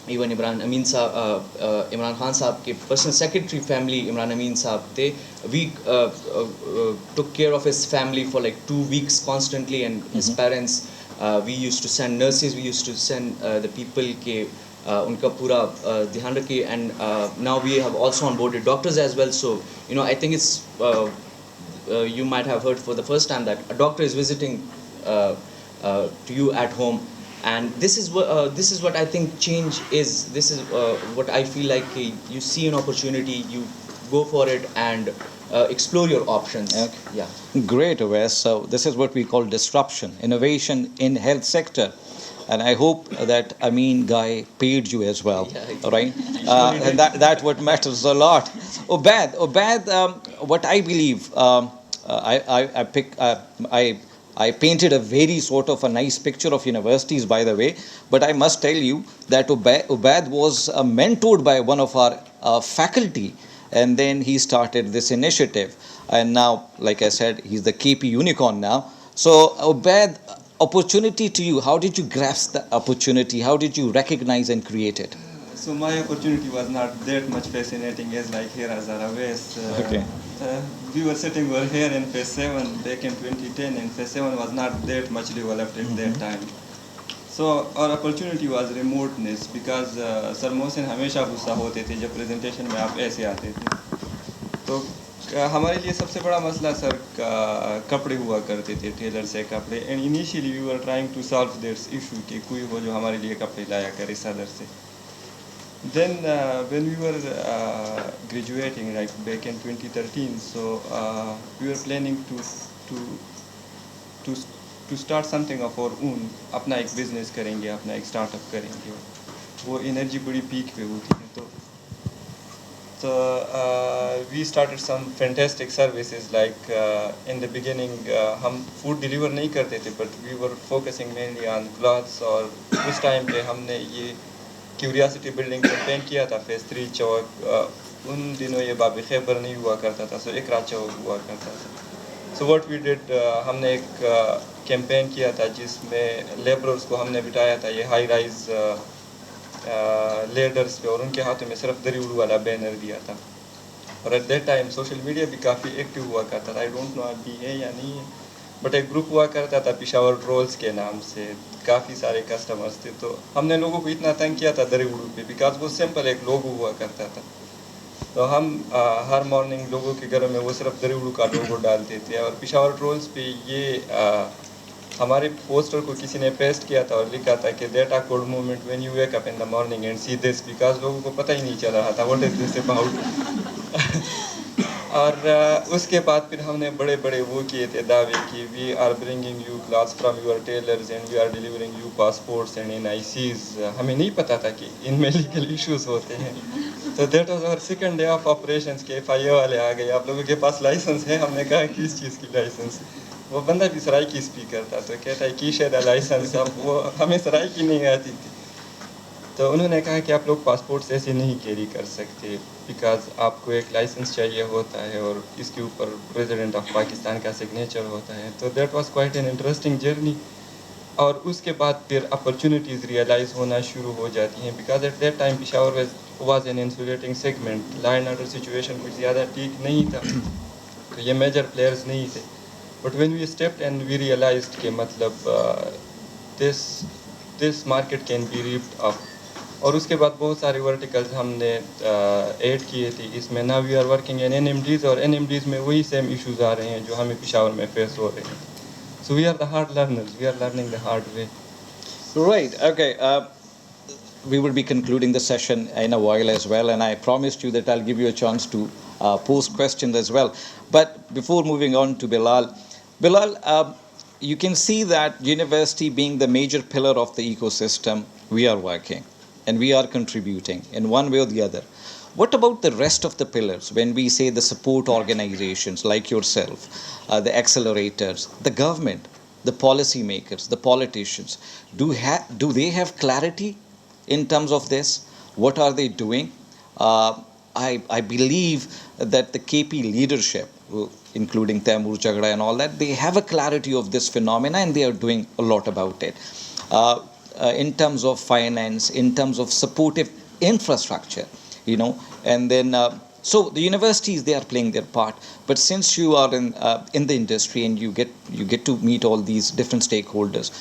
even Imran Khan صاحب کے personal secretary family Imran Amin صاحب تھے, we took care of his family for like 2 weeks constantly, and his parents, we used to send nurses, we used to send the people کہ ان کا پورا دھیان رکھے, and now we have also onboarded doctors as well. So I think it's you might have heard for the first time that a doctor is visiting to you at home. And this is what I think change is. This is what I feel like you see an opportunity, you go for it and explore your options. Okay. Yeah. Great, Awais. So this is what we call disruption, innovation in health sector. And I hope that Amin guy paid you as well, Yeah, right? And that what matters a lot. Ubaid, what I believe, I painted a very sort of a nice picture of universities, by the way, but I must tell you that Ubaid was mentored by one of our faculty, and then he started this initiative, and now, like I said, he's the KP unicorn now. So Ubaid, opportunity to you, how did you grasp the opportunity, how did you recognize and create it? So my opportunity was not that much fascinating as like here as Arawais. Okay. We were sitting over here in phase 7 back in 2010, and phase 7 was not that much developed at that time. So our opportunity was remoteness, because Sir Mohsin ہمیشہ غصہ ہوتے تھے جب presentation میں آپ ایسے آتے تھے. تو ہمارے لیے سب سے بڑا مسئلہ سر کپڑے ہوا کرتے تھے, ٹیلر سے کپڑے, and initially we were trying to solve that issue کہ کوئی ہو جو ہمارے لیے کپڑے لایا کرے صدر سے. Then when we were graduating, like back in 2013, so we were planning to start something of our own. اپنا ایک بزنس کریں گے, اپنا ایک اسٹارٹ اپ کریں گے. وہ انرجی بڑی پیک پہ ہوتی ہے. تو we started some fantastic services, like in the beginning ہم فوڈ ڈیلیور نہیں کرتے تھے, but we were focusing mainly on clothes. اور اس ٹائم پہ ہم نے یہ کیوریاسٹی بلڈنگ کیمپین کیا تھا, فیز 3 چوک. ان دنوں یہ باب خیبر نہیں ہوا کرتا تھا, سو اقرا چوک ہوا کرتا تھا. سو واٹ وی ڈڈ, ہم نے ایک کیمپین کیا تھا جس میں لیبررس کو ہم نے بٹھایا تھا یہ ہائی رائز لیڈرس پہ, اور ان کے ہاتھوں میں صرف دری اڑو والا بینر دیا تھا. اور at that time social media بھی کافی ایکٹیو ہوا کرتا تھا. آئی ڈونٹ نو ابھی ہے یا نہیں ہے, بٹ ایک گروپ ہوا کرتا تھا پشاور رولز کے نام سے, کافی سارے کسٹمرس تھے. تو ہم نے لوگوں کو اتنا تنگ کیا تھا دری اڑو پہ, بیکاز وہ سمپل ایک لوگو ہوا کرتا تھا. تو ہم ہر مارننگ لوگوں کے گھروں میں وہ صرف دری اڑو کا لوگو ڈالتے تھے. اور پشاور رولز پہ یہ ہمارے پوسٹر کو کسی نے پیسٹ کیا تھا اور لکھا تھا کہ that a code moment when you wake up in the morning and see this, because لوگوں کو پتہ ہی نہیں چل رہا تھا واٹ از دس اباؤٹ. اور اس کے بعد پھر ہم نے بڑے بڑے وہ کیے تھے دعوے کہ we are bringing you clothes from your tailors and we are delivering you passports and NICs. ہمیں نہیں پتہ تھا کہ ان میں لیگل ایشوز ہوتے ہیں. تو that was our second day of operations کے FIA والے آ گئے, آپ لوگوں کے پاس لائسنس ہے؟ ہم نے کہا کس چیز کی لائسنس؟ وہ بندہ بھی سرائکی اسپیکر تھا, تو کہتا ہے کی شاید لائسنس. اب وہ ہمیں سرائکی نہیں آتی تھی. تو انہوں نے کہا کہ آپ لوگ پاسپورٹس ایسے نہیں کیری کر سکتے, بیکاز آپ کو ایک لائسنس چاہیے ہوتا ہے اور اس کے اوپر پریزیڈنٹ آف پاکستان کا سگنیچر ہوتا ہے. تو that was quite an interesting journey. اور اس کے بعد پھر اپرچونیٹیز ریئلائز ہونا شروع ہو جاتی ہیں, because at that time Peshawar was an insulating segment. Law and order situation کچھ زیادہ ٹھیک نہیں تھا, تو یہ میجر پلیئرز نہیں تھے. But when we stepped and we realized کہ مطلب this market can be reaped up. اور اس کے بعد بہت سارے ورٹیکلز ہم نے ایڈ کیے تھے اس میں. نا we are working in N M Ds, اور این ایم ڈیز میں وہی سیم ایشوز آ رہے ہیں جو ہمیں پشاور میں فیس ہو رہے ہیں. So we are the hard learners, we are learning the hard way. Right. Okay. We will be concluding the session in a while as well, and I promised you that I'll give you a chance to pose questions as well. But before moving on to Bilal, you can see that university being the major pillar of the ecosystem, we are working and we are contributing in one way or the other. What about the rest of the pillars when we say the support organizations like yourself, the accelerators, the government, the policy makers, the politicians? Do they have clarity in terms of this? What are they doing? I believe that the KP leadership, including Taimur Chagda and all that, they have a clarity of this phenomena and they are doing a lot about it. In terms of finance, in terms of supportive infrastructure, and then so the universities, they are playing their part. But since you are in the industry and you get to meet all these different stakeholders,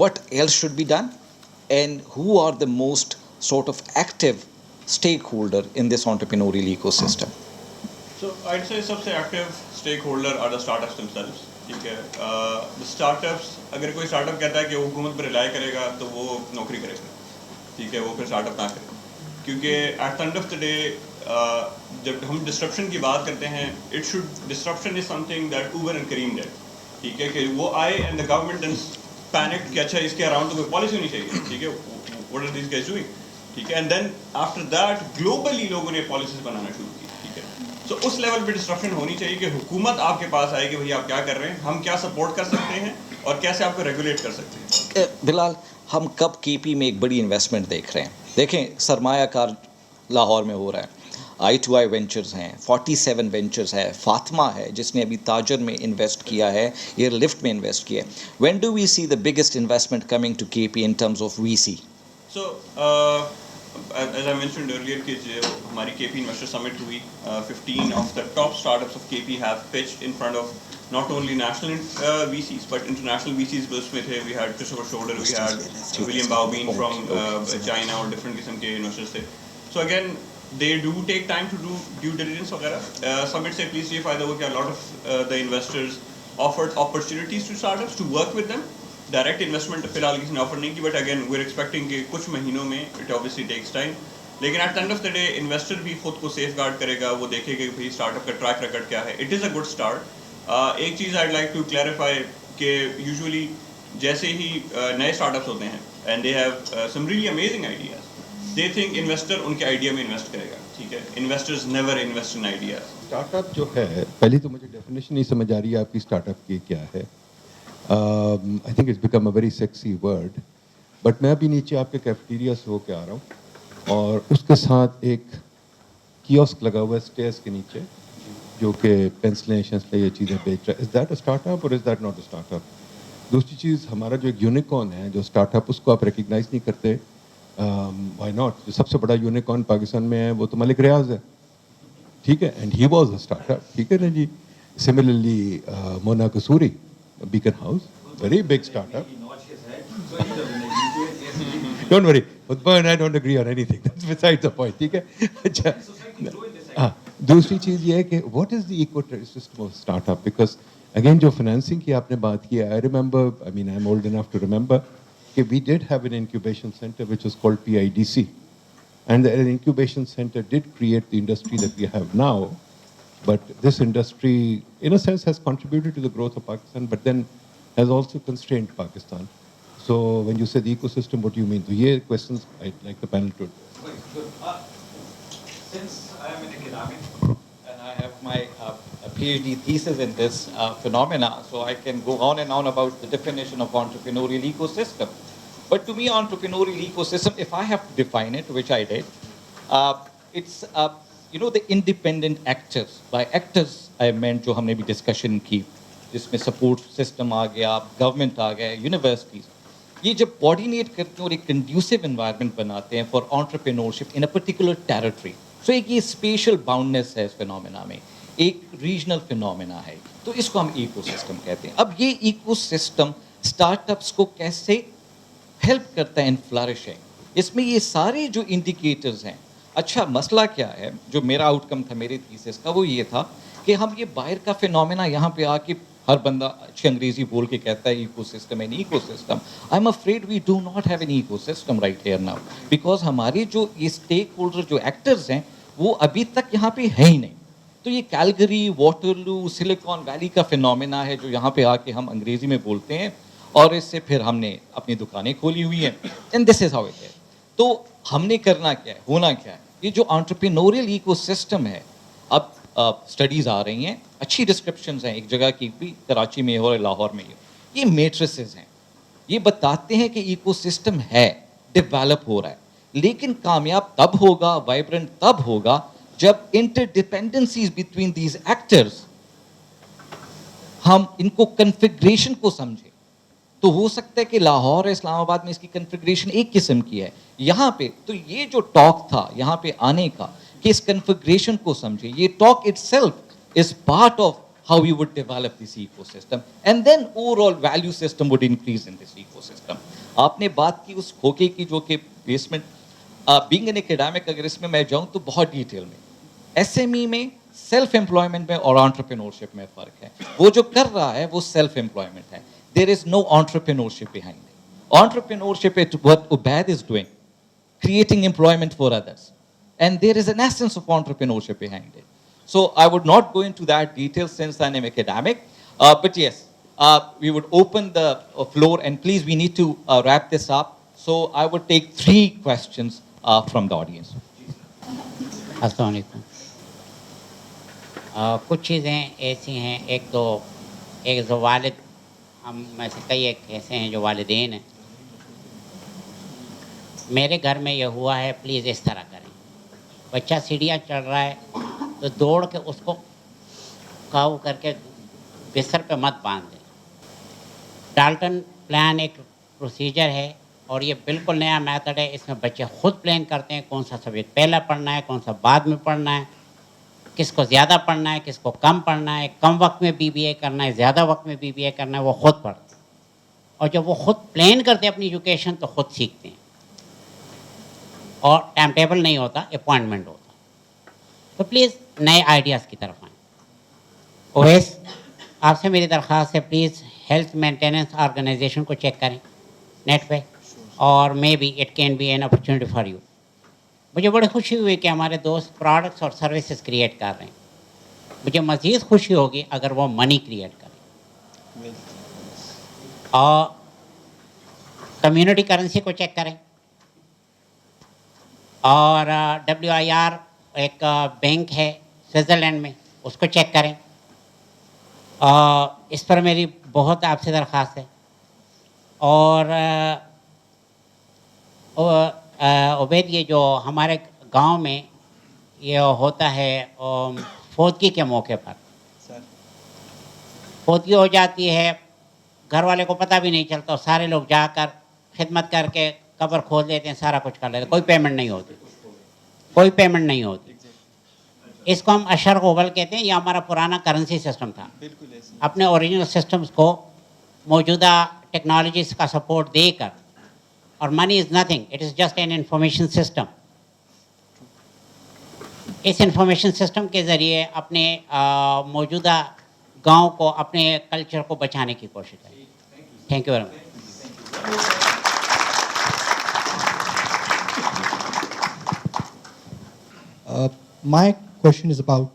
what else should be done, and who are the most sort of active stakeholder in this entrepreneurial ecosystem? So I'd say सबसे active stakeholder are the startups themselves. ठीक है, the startups, अगर कोई startup कहता है कि वो हुकूमत पर rely करेगा तो वो नौकरी करेगा, ठीक है, वो फिर startup ना करे. क्योंकि at the end of the day जब हम disruption की बात करते हैं, disruption is something that Uber and Careem did. ठीक है, कि वो आए and the government then panicked कि अच्छा इसके around तो कोई policy नहीं चाहिए, ठीक है, what are these guys doing? ठीक है, and then after that globally लोगों ने policies बनाना शुरू की. So उस लेवल पे डिस्ट्रप्शन होनी चाहिए कि हुकूमत आपके पास आए कि भैया आप क्या कर रहे हैं, हम क्या सपोर्ट कर सकते हैं और कैसे आपको रेगुलेट कर सकते हैं. बिलाल, हम कब केपी में एक बड़ी इन्वेस्टमेंट देख रहे हैं? देखें, सरमायाकार लाहौर में हो रहा है, I2I वेंचर्स हैं, 47 वेंचर्स है, फातिमा है जिसने अभी ताजर में इन्वेस्ट किया है, एयरलिफ्ट में इन्वेस्ट किया है. When do we see the biggest investment coming to KP in terms of VC? So as I mentioned earlier कि जो हमारी KP Investor Summit हुई, 15 of the top startups of KP have pitched in front of not only national VCs but international VCs. उसमें थे, we had Christopher Schroeder, we had William Baobin from China और different किस्म के investors थे. So again, they do take time to do due diligence वगैरह. Summit से please ये फ़ायदा हुआ कि a lot of the investors offered opportunities to startups to work with them. Direct investment फिलहाल किसी ने ऑफर नहीं की, but again we are expecting कि कुछ महीनों में इट ऑब्वियसली टेक्स टाइम. लेकिन at the end of the day investor भी खुद को सेफ गार्ड करेगा, वो देखेगा कि भाई स्टार्टअप का ट्रैक रिकॉर्ड क्या है. It is a good start. एक चीज़ आई लाइक टू क्लैरिफाई कि यूजुअली जैसे ही नए स्टार्टअप्स होते हैं and they have some really amazing ideas, they think investor उनके आइडिया में इन्वेस्ट करेगा. ठीक है, investors never invest in ideas. Startup जो है, पहली तो मुझे डेफिनेशन नहीं समझ आ रही है आपकी स्टार्टअप की क्या है. I think it's become a very sexy word, but मैं अभी नीचे आपके कैफेटेरिया से होके आ रहा हूँ और उसके साथ एक कियोस्क लगा हुआ है स्टेयर्स के नीचे जो कि पेंसिलें शंसलें ये चीज़ें बेच रहा है. Is that a startup or is that not a startup? दूसरी चीज़, हमारा जो एक यूनिकॉर्न है जो स्टार्टअप, उसको आप रिकग्नाइज नहीं करते. Why not? जो सबसे बड़ा यूनिकॉर्न पाकिस्तान में है वो तो मलिक रियाज है, ठीक है, and he was a startup, ठीक है ना जी. Similarly, Mona kasuri, Beacon House, very big startup. Don't worry, Utbah and I don't agree on anything. That's besides the point. ठीक है. अच्छा, दूसरी चीज़ ये है कि what is the ecosystem of startup? Because again, जो financing की आपने बात की, I remember, I mean, I'm old enough to remember कि we did have an incubation center which was called PIDC, and the incubation center did create the industry that we have now. But this industry, in a sense, has contributed to the growth of Pakistan, but then has also constrained Pakistan. So when you say the ecosystem, what do you mean? So here questions I'd like the panel to. Since I am in economics and I have my PhD thesis in this phenomena, so I can go on and on about the definition of entrepreneurial ecosystem. But to me, entrepreneurial ecosystem, if I have to define it, which I did, it's the independent actors. By actors, I meant जो हमने भी discussion की, जिसमें support system आ गया, government आ गया, universities. ये जब coordinate करते हैं और एक conducive environment बनाते हैं for entrepreneurship in a particular territory. So एक ये spatial boundness है इस phenomena में. ایک ریجنل فینومینا ہے. تو اس کو ہم ایکو سسٹم کہتے ہیں. اب یہ ایکو سسٹم اسٹارٹ اپس کو کیسے ہیلپ کرتا ہے ان فلرشنگ. اس میں یہ سارے جو انڈیکیٹرز ہیں. اچھا مسئلہ کیا ہے جو میرا آؤٹ کم تھا میرے تھیسس کا, وہ یہ تھا کہ ہم یہ باہر کا فینومینا یہاں پہ آ کے ہر بندہ اچھی انگریزی بول کے کہتا ہے ecosystem an ecosystem. I am afraid we do not have an ecosystem right here now, because ہمارے جو یہ اسٹیک ہولڈر جو ایکٹرز ہیں وہ ابھی تک یہاں پہ ہے ہی نہیں. تو یہ کیلگری, واٹرلو, سلیکان ویلی کا فینومینا ہے جو یہاں پہ آ کے ہم انگریزی میں بولتے ہیں, اور اس سے پھر ہم نے اپنی دکانیں کھولی ہوئی ہیں. And this is how it ہے. تو ہم نے کرنا کیا ہے, ہونا کیا ہے, یہ جو انٹرپرینوریل ایکو سسٹم ہے, اب اسٹڈیز آ رہی ہیں, اچھی ڈسکرپشنز ہیں, ایک جگہ کی بھی کراچی میں ہو, لاہور میں ہو, یہ میٹریسز ہیں, یہ بتاتے ہیں کہ ایکو سسٹم ہے, ڈیولپ ہو رہا ہے. لیکن کامیاب تب ہوگا, وائبرنٹ تب ہوگا جب interdependencies between these actors ہم ان کو کنفیگریشن کو سمجھیں. تو ہو سکتا ہے کہ لاہور اور اسلام آباد میں اس کی کنفیگریشن ایک قسم کی ہے, یہاں پہ تو یہ جو ٹاک تھا یہاں پہ آنے کا کہ اس کنفیگریشن کو سمجھیں, یہ talk it self is part of how we would develop this ecosystem, and then overall value system would increase in this ecosystem. آپ نے بات کی اس کھوکے کی جو کہ بیسمنٹ, بینگ این اکیڈمک اگر اس میں میں جاؤں تو بہت ڈیٹیل میں ایس ایم ای میں, سیلف امپلائمنٹ میں اور انٹرپرینورشپ میں فرق ہے. وہ جو کر رہا ہے وہ سیلف امپلائمنٹ ہے. There is no entrepreneurship behind it. Entrepreneurship is what Ubaid is doing, creating employment for others, and there is an essence of entrepreneurship behind it. So I would not go into that detail since I'm an academic, but yes, we would open the floor, and please we need to wrap this up. So I would take 3 questions from the audience. السلام علیکم. کچھ چیزیں ایسی ہیں, ایک جو والد, ہم میں سے کئی ایک ایسے ہیں جو والدین ہیں. میرے گھر میں یہ ہوا ہے, پلیز اس طرح کریں. بچہ سیڑھیاں چڑھ رہا ہے تو دوڑ کے اس کو قابو کر کے بستر پہ مت باندھ دیں. ڈالٹن پلان ایک پروسیجر ہے اور یہ بالکل نیا میتھڈ ہے. اس میں بچے خود پلان کرتے ہیں کون سا سبجیکٹ پہلا پڑھنا ہے, کون سا بعد میں پڑھنا ہے, کس کو زیادہ پڑھنا ہے, کس کو کم پڑھنا ہے, کم وقت میں بی اے کرنا ہے, زیادہ وقت میں بی اے کرنا ہے, وہ خود پڑھتے ہیں. اور جب وہ خود پلان کرتے ہیں اپنی ایجوکیشن تو خود سیکھتے ہیں. اور ٹائم ٹیبل نہیں ہوتا, اپوائنٹمنٹ ہوتا. تو پلیز نئے آئیڈیاز کی طرف آئیں. اویس, آپ سے میری درخواست ہے, پلیز ہیلتھ مینٹیننس آرگنائزیشن کو چیک کریں نیٹ پہ, اور may be it can be an opportunity for you. مجھے بڑی خوشی ہوئی کہ ہمارے دوست پروڈکٹس اور سروسز کریٹ کر رہے ہیں. مجھے مزید خوشی ہوگی اگر وہ منی کریٹ کریں. اور کمیونٹی کرنسی کو چیک کریں, اور WIR ایک بینک ہے سوئٹزرلینڈ میں, اس کو چیک کریں. اس پر میری بہت آپ سے درخواست ہے. اور عبید, یہ جو ہمارے گاؤں میں یہ ہوتا ہے فوتگی کے موقع پر, فوتگی ہو جاتی ہے, گھر والے کو پتہ بھی نہیں چلتا, سارے لوگ جا کر خدمت کر کے قبر کھود لیتے ہیں, سارا کچھ کر لیتے ہیں, کوئی پیمنٹ نہیں ہوتی, کوئی پیمنٹ نہیں ہوتی. اس کو ہم اشر غبل کہتے ہیں. یہ ہمارا پرانا کرنسی سسٹم تھا. اپنے اوریجنل سسٹمز کو موجودہ ٹیکنالوجیز کا سپورٹ دے کر, اور money is nothing, it is just an information system. اس انفارمیشن سسٹم کے ذریعے اپنے موجودہ گاؤں کو, اپنے کلچر کو بچانے کی کوشش کریں. Thank you very much. My question is about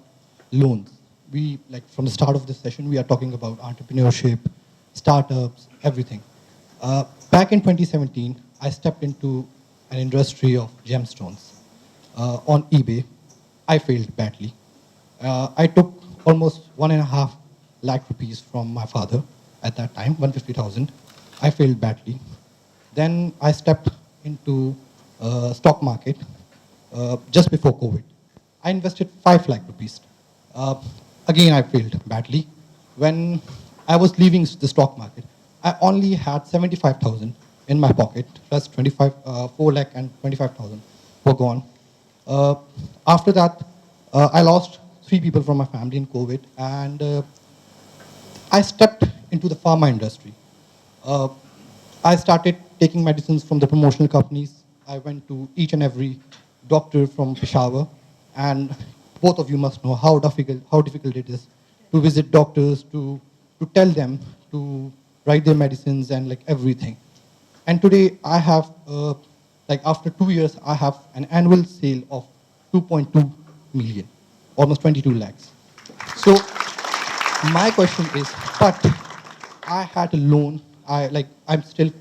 loans. We, like from the start of this session, we are talking about entrepreneurship, startups, everything. Back in 2017, I stepped into an industry of gemstones on eBay. I failed badly. I took almost 1.5 lakh rupees from my father at that time, 150,000. I failed badly. Then I stepped into stock market just before COVID. I invested 5 lakh rupees. Again, I failed badly. When I was leaving the stock market, I only had 75,000 in my pocket. Plus 4 lakh and 25,000 were gone. After that, I lost 3 people from my family in COVID, and I stepped into the pharma industry. I started taking medicines from the promotional companies. I went to each and every doctor from Peshawar, and both of you must know how difficult it is to visit doctors, to tell them to write their medicines and like everything. And today I have, like after 2 years, I have an annual sale of 2.2 million, almost 22 lakhs. So my question is, but I had a loan, I'm still,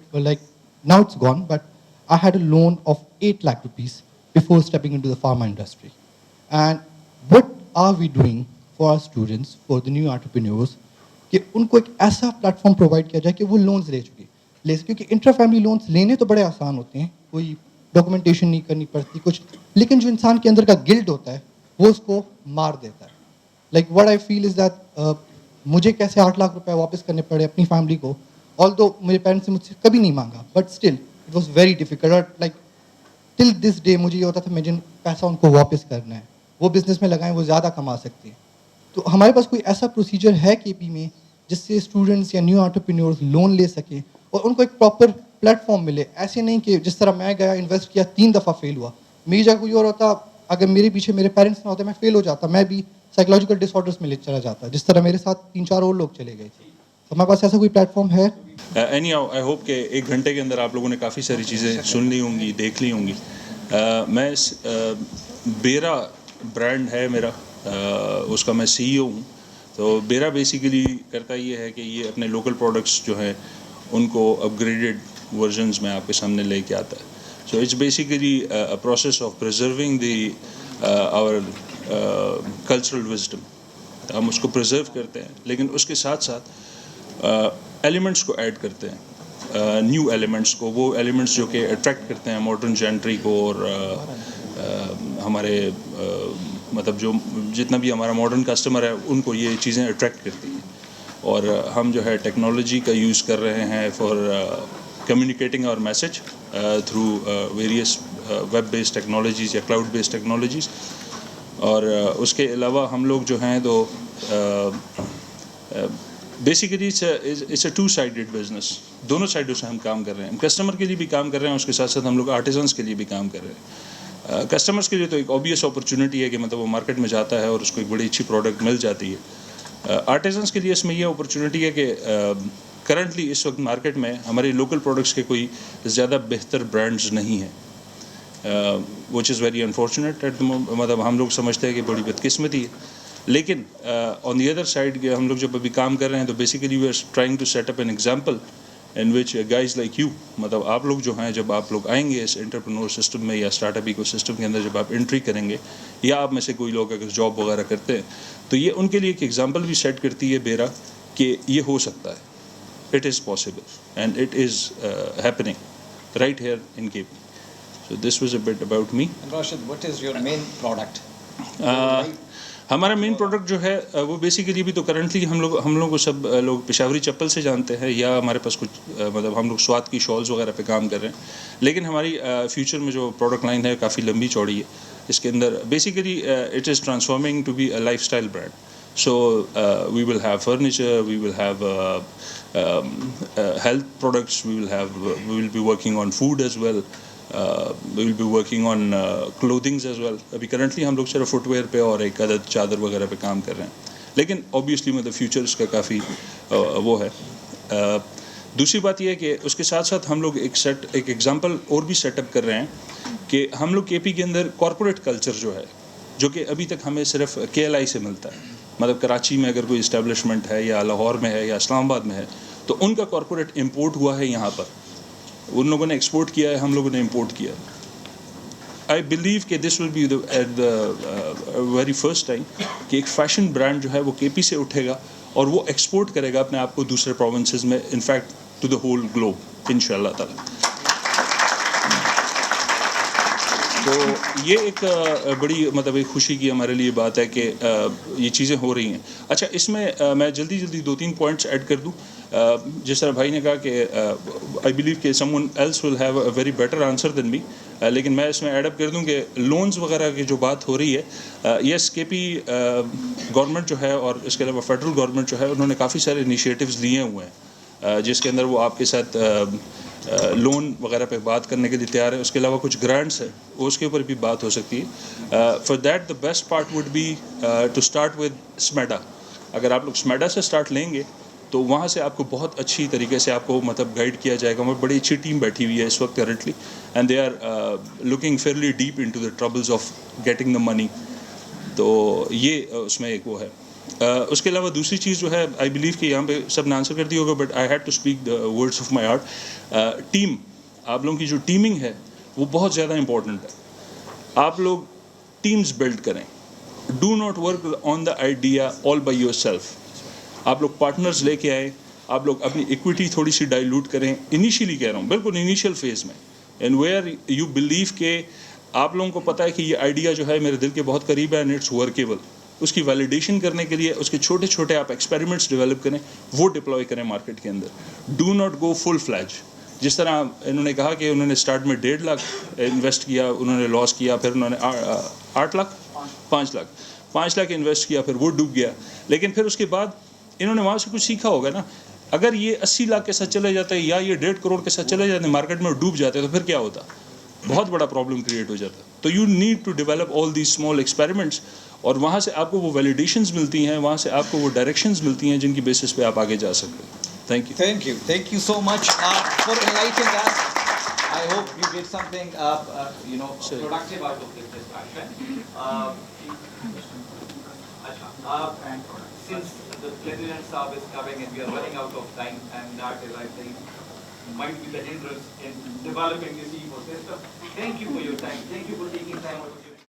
now it's gone, but I had a loan of 8 lakh rupees before stepping into the pharma industry. And what are we doing for our students, for the new entrepreneurs, कि उनको एक ऐसा platform provide किया जाए कि वो loans ले सके, क्योंकि इंट्रा फैमिली लोन्स लेने तो बड़े आसान होते हैं, कोई डॉक्यूमेंटेशन नहीं करनी पड़ती कुछ, लेकिन जो इंसान के अंदर का गिल्ट होता है वो उसको मार देता है. Like what I feel is that मुझे कैसे 8 लाख रुपए वापस करने पड़े अपनी फैमिली को, ऑल्दो मेरे पेरेंट्स ने मुझसे कभी नहीं मांगा, but still it was very difficult. Like till this day मुझे ये होता था, मुझे पैसा उनको वापस करना है, वो बिजनेस में लगाएं, वो ज़्यादा कमा सकते हैं. तो हमारे पास कोई ऐसा प्रोसीजर है केपी में जिससे स्टूडेंट्स या न्यू एंटरप्रेन्योर्स लोन ले सकें और उनको एक प्रॉपर प्लेटफॉर्म मिले? ऐसे नहीं कि जिस तरह मैं गया इन्वेस्ट किया 3 दफ़ा फेल हुआ, मेरी जगह कोई और होता, अगर मेरे पीछे मेरे पेरेंट्स ना होते मैं फेल हो जाता, मैं भी साइकोलॉजिकल डिसऑर्डर्स में ले चला जाता, जिस तरह मेरे साथ 3-4 और लोग चले गए थे. तो हमारे पास ऐसा कोई प्लेटफॉर्म है? एनीहाउ आई होप कि 1 घंटे के अंदर आप लोगों ने काफ़ी सारी चीज़ें सुन ली होंगी, देख ली होंगी. मैं बेरा ब्रांड है मेरा, उसका मैं CEO हूँ. तो बेरा बेसिकली करता ये है कि ये अपने लोकल प्रोडक्ट्स जो हैं उनको अपग्रेडेड वर्जन्स में आपके सामने लेके आता है. So it's basically a process of preserving the our cultural wisdom. हम उसको प्रिजर्व करते हैं, लेकिन उसके साथ साथ एलिमेंट्स को ऐड करते हैं, न्यू एलिमेंट्स को, वो एलिमेंट्स जो कि अट्रैक्ट करते हैं मॉडर्न जेंट्री को, और हमारे मतलब जो जितना भी हमारा मॉडर्न कस्टमर है उनको ये चीज़ें अट्रैक्ट करती हैं. और हम जो है टेक्नोलॉजी का यूज़ कर रहे हैं for communicating our message through various web based technologies या क्लाउड बेस्ड टेक्नोलॉजीज़. और उसके अलावा हम लोग जो हैं तो बेसिकली इट्स अ 2-साइडेड बिजनेस. दोनों साइडों से हम काम कर रहे हैं. हम कस्टमर के लिए भी काम कर रहे हैं, उसके साथ साथ हम लोग आर्टिजन्स के लिए भी काम कर रहे हैं. कस्टमर्स के लिए तो एक ऑब्वियस अपॉर्चुनिटी है कि मतलब वो मार्केट में जाता है और उसको एक बड़ी अच्छी प्रोडक्ट मिल जाती है. आर्टिजन्स के लिए इसमें ये अपॉर्चुनिटी है कि करंटली इस वक्त मार्केट में हमारे लोकल प्रोडक्ट्स के कोई ज़्यादा बेहतर ब्रांड्स नहीं हैं, विच इज़ वेरी अनफॉर्चुनेट. मतलब हम लोग समझते हैं कि बड़ी बदकिस्मती है. लेकिन ऑन दी अदर साइड हम लोग जब अभी काम कर रहे हैं तो basically we are trying to set up an example in which guys like you, मतलब आप लोग जो हैं, जब आप लोग आएंगे इस एंटरप्रेन्योर सिस्टम में या स्टार्टअप इकोसिस्टम के अंदर, जब आप एंट्री करेंगे या आप में से कोई लोग अगर जॉब वगैरह करते हैं, तो ये उनके लिए एक एग्जांपल भी सेट करती है बेरा कि ये हो सकता है. It is possible and it is happening right here in KP. So this was a bit about me. Rashid, what is your main product? हमारा मेन प्रोडक्ट जो है वो बेसिकली भी तो करंटली हम लोग को सब लोग पेशावरी चप्पल से जानते हैं, या हमारे पास कुछ मतलब हम लोग स्वाद की शॉल्स वगैरह पे काम कर रहे हैं. लेकिन हमारी फ्यूचर में जो प्रोडक्ट लाइन है काफ़ी लंबी चौड़ी है. इसके अंदर basically it is transforming to be a lifestyle brand. So we will have furniture, we will have health products, we will be working on food as well. We will be working on clothings as well. अभी currently हम लोग सिर्फ footwear पे और एक अदद चादर वगैरह पे काम कर रहे हैं, लेकिन obviously मतलब फ्यूचर इसका काफ़ी वो है. दूसरी बात यह है कि उसके साथ साथ हम लोग एक एग्जांपल और भी सेटअप कर रहे हैं कि हम लोग केपी के अंदर कॉरपोरेट कल्चर जो है, जो कि अभी तक हमें सिर्फ KLI से मिलता है. मतलब कराची में अगर कोई इस्टेब्लिशमेंट है या लाहौर में है या इस्लामाबाद में है, तो उनका कॉरपोरेट इम्पोर्ट हुआ है यहाँ पर. उन लोगों ने एक्सपोर्ट किया है, हम लोगों ने इंपोर्ट किया है. आई बिलीव कि this will be at the very first time कि एक फैशन ब्रांड जो है वो केपी से उठेगा और वो एक्सपोर्ट करेगा अपने आप को दूसरे प्रोविंसेस में, in fact to the whole globe इंशाल्लाह ताला. تو یہ ایک بڑی مطلب ایک خوشی کی ہمارے لیے بات ہے کہ یہ چیزیں ہو رہی ہیں. اچھا اس میں میں جلدی 2-3 پوائنٹس ایڈ کر دوں. جس طرح بھائی نے کہا کہ آئی بلیو کہ someone else will have a very better answer than me, لیکن میں اس میں ایڈ اپ کر دوں کہ لونز وغیرہ کی جو بات ہو رہی ہے, یس کے پی گورنمنٹ جو ہے اور اس کے علاوہ فیڈرل گورنمنٹ جو ہے انہوں نے کافی سارے انیشیٹوز لیے ہوئے ہیں جس کے اندر وہ آپ کے ساتھ لون وغیرہ پہ بات کرنے کے لیے تیار ہے. اس کے علاوہ کچھ گرانٹس ہیں اس کے اوپر بھی بات ہو سکتی ہے. For that the best part would be to start with SMEDA. اگر آپ لوگ اسمیڈا سے اسٹارٹ لیں گے تو وہاں سے آپ کو بہت اچھی طریقے سے آپ کو مطلب گائیڈ کیا جائے گا. وہاں بڑی اچھی ٹیم بیٹھی ہوئی ہے اس وقت currently, and they are looking fairly deep into the troubles of getting the money. تو یہ اس میں ایک وہ ہے. اس کے علاوہ دوسری چیز جو ہے, آئی بلیو کہ یہاں پہ سب نے آنسر کر دیا ہوگا, but I had to speak the words of my heart. Team, آپ لوگوں کی جو ٹیمنگ ہے وہ بہت زیادہ امپورٹنٹ ہے. آپ لوگ ٹیمز بلڈ کریں. Do not work on the idea all by your self. آپ لوگ پارٹنرز لے کے آئیں, آپ لوگ اپنی ایکویٹی تھوڑی سی ڈائلوٹ کریں انیشیلی کہہ رہا ہوں, بالکل انیشیل فیز میں, اینڈ ویئر یو بلیو کہ آپ لوگوں کو پتہ ہے کہ یہ آئیڈیا جو ہے میرے دل کے بہت قریب ہے اینڈ اٹس ورکیبل. اس کی ویلیڈیشن کرنے کے لیے اس کے چھوٹے چھوٹے آپ ایکسپیریمنٹس ڈیولپ کریں, وہ ڈپلوائے کریں مارکیٹ کے اندر. ڈو ناٹ گو فل فلیج. جس طرح انہوں نے کہا کہ انہوں نے اسٹارٹ میں 1.5 لاکھ انویسٹ کیا, انہوں نے لاس کیا, پھر انہوں نے 5 لاکھ انویسٹ کیا, پھر وہ ڈوب گیا. لیکن پھر اس کے بعد انہوں نے وہاں سے کچھ سیکھا ہوگا نا. اگر یہ 80 لاکھ کے ساتھ چلے جاتے یا یہ 1.5 کروڑ کے ساتھ چلے جاتے مارکیٹ میں ڈوب جاتے تو پھر کیا ہوتا, بہت بڑا پرابلم کریٹ ہو جاتا. تو you need to develop all these small experiments, اور وہاں سے آپ کو وہ ویلیڈیشنز ملتی ہیں, وہاں سے آپ کو وہ ڈائریکشنز ملتی ہیں جن کی بیسس پہ آپ آگے جا سکتے ہیں. Thank you. Thank you so much for enlightening us. I hope you get something productive out of this discussion. Since the President Saab is coming and we are running out of time, and that is, I think, might be the hindrance in developing this ecosystem. Thank you for your time. Thank you for taking time out of your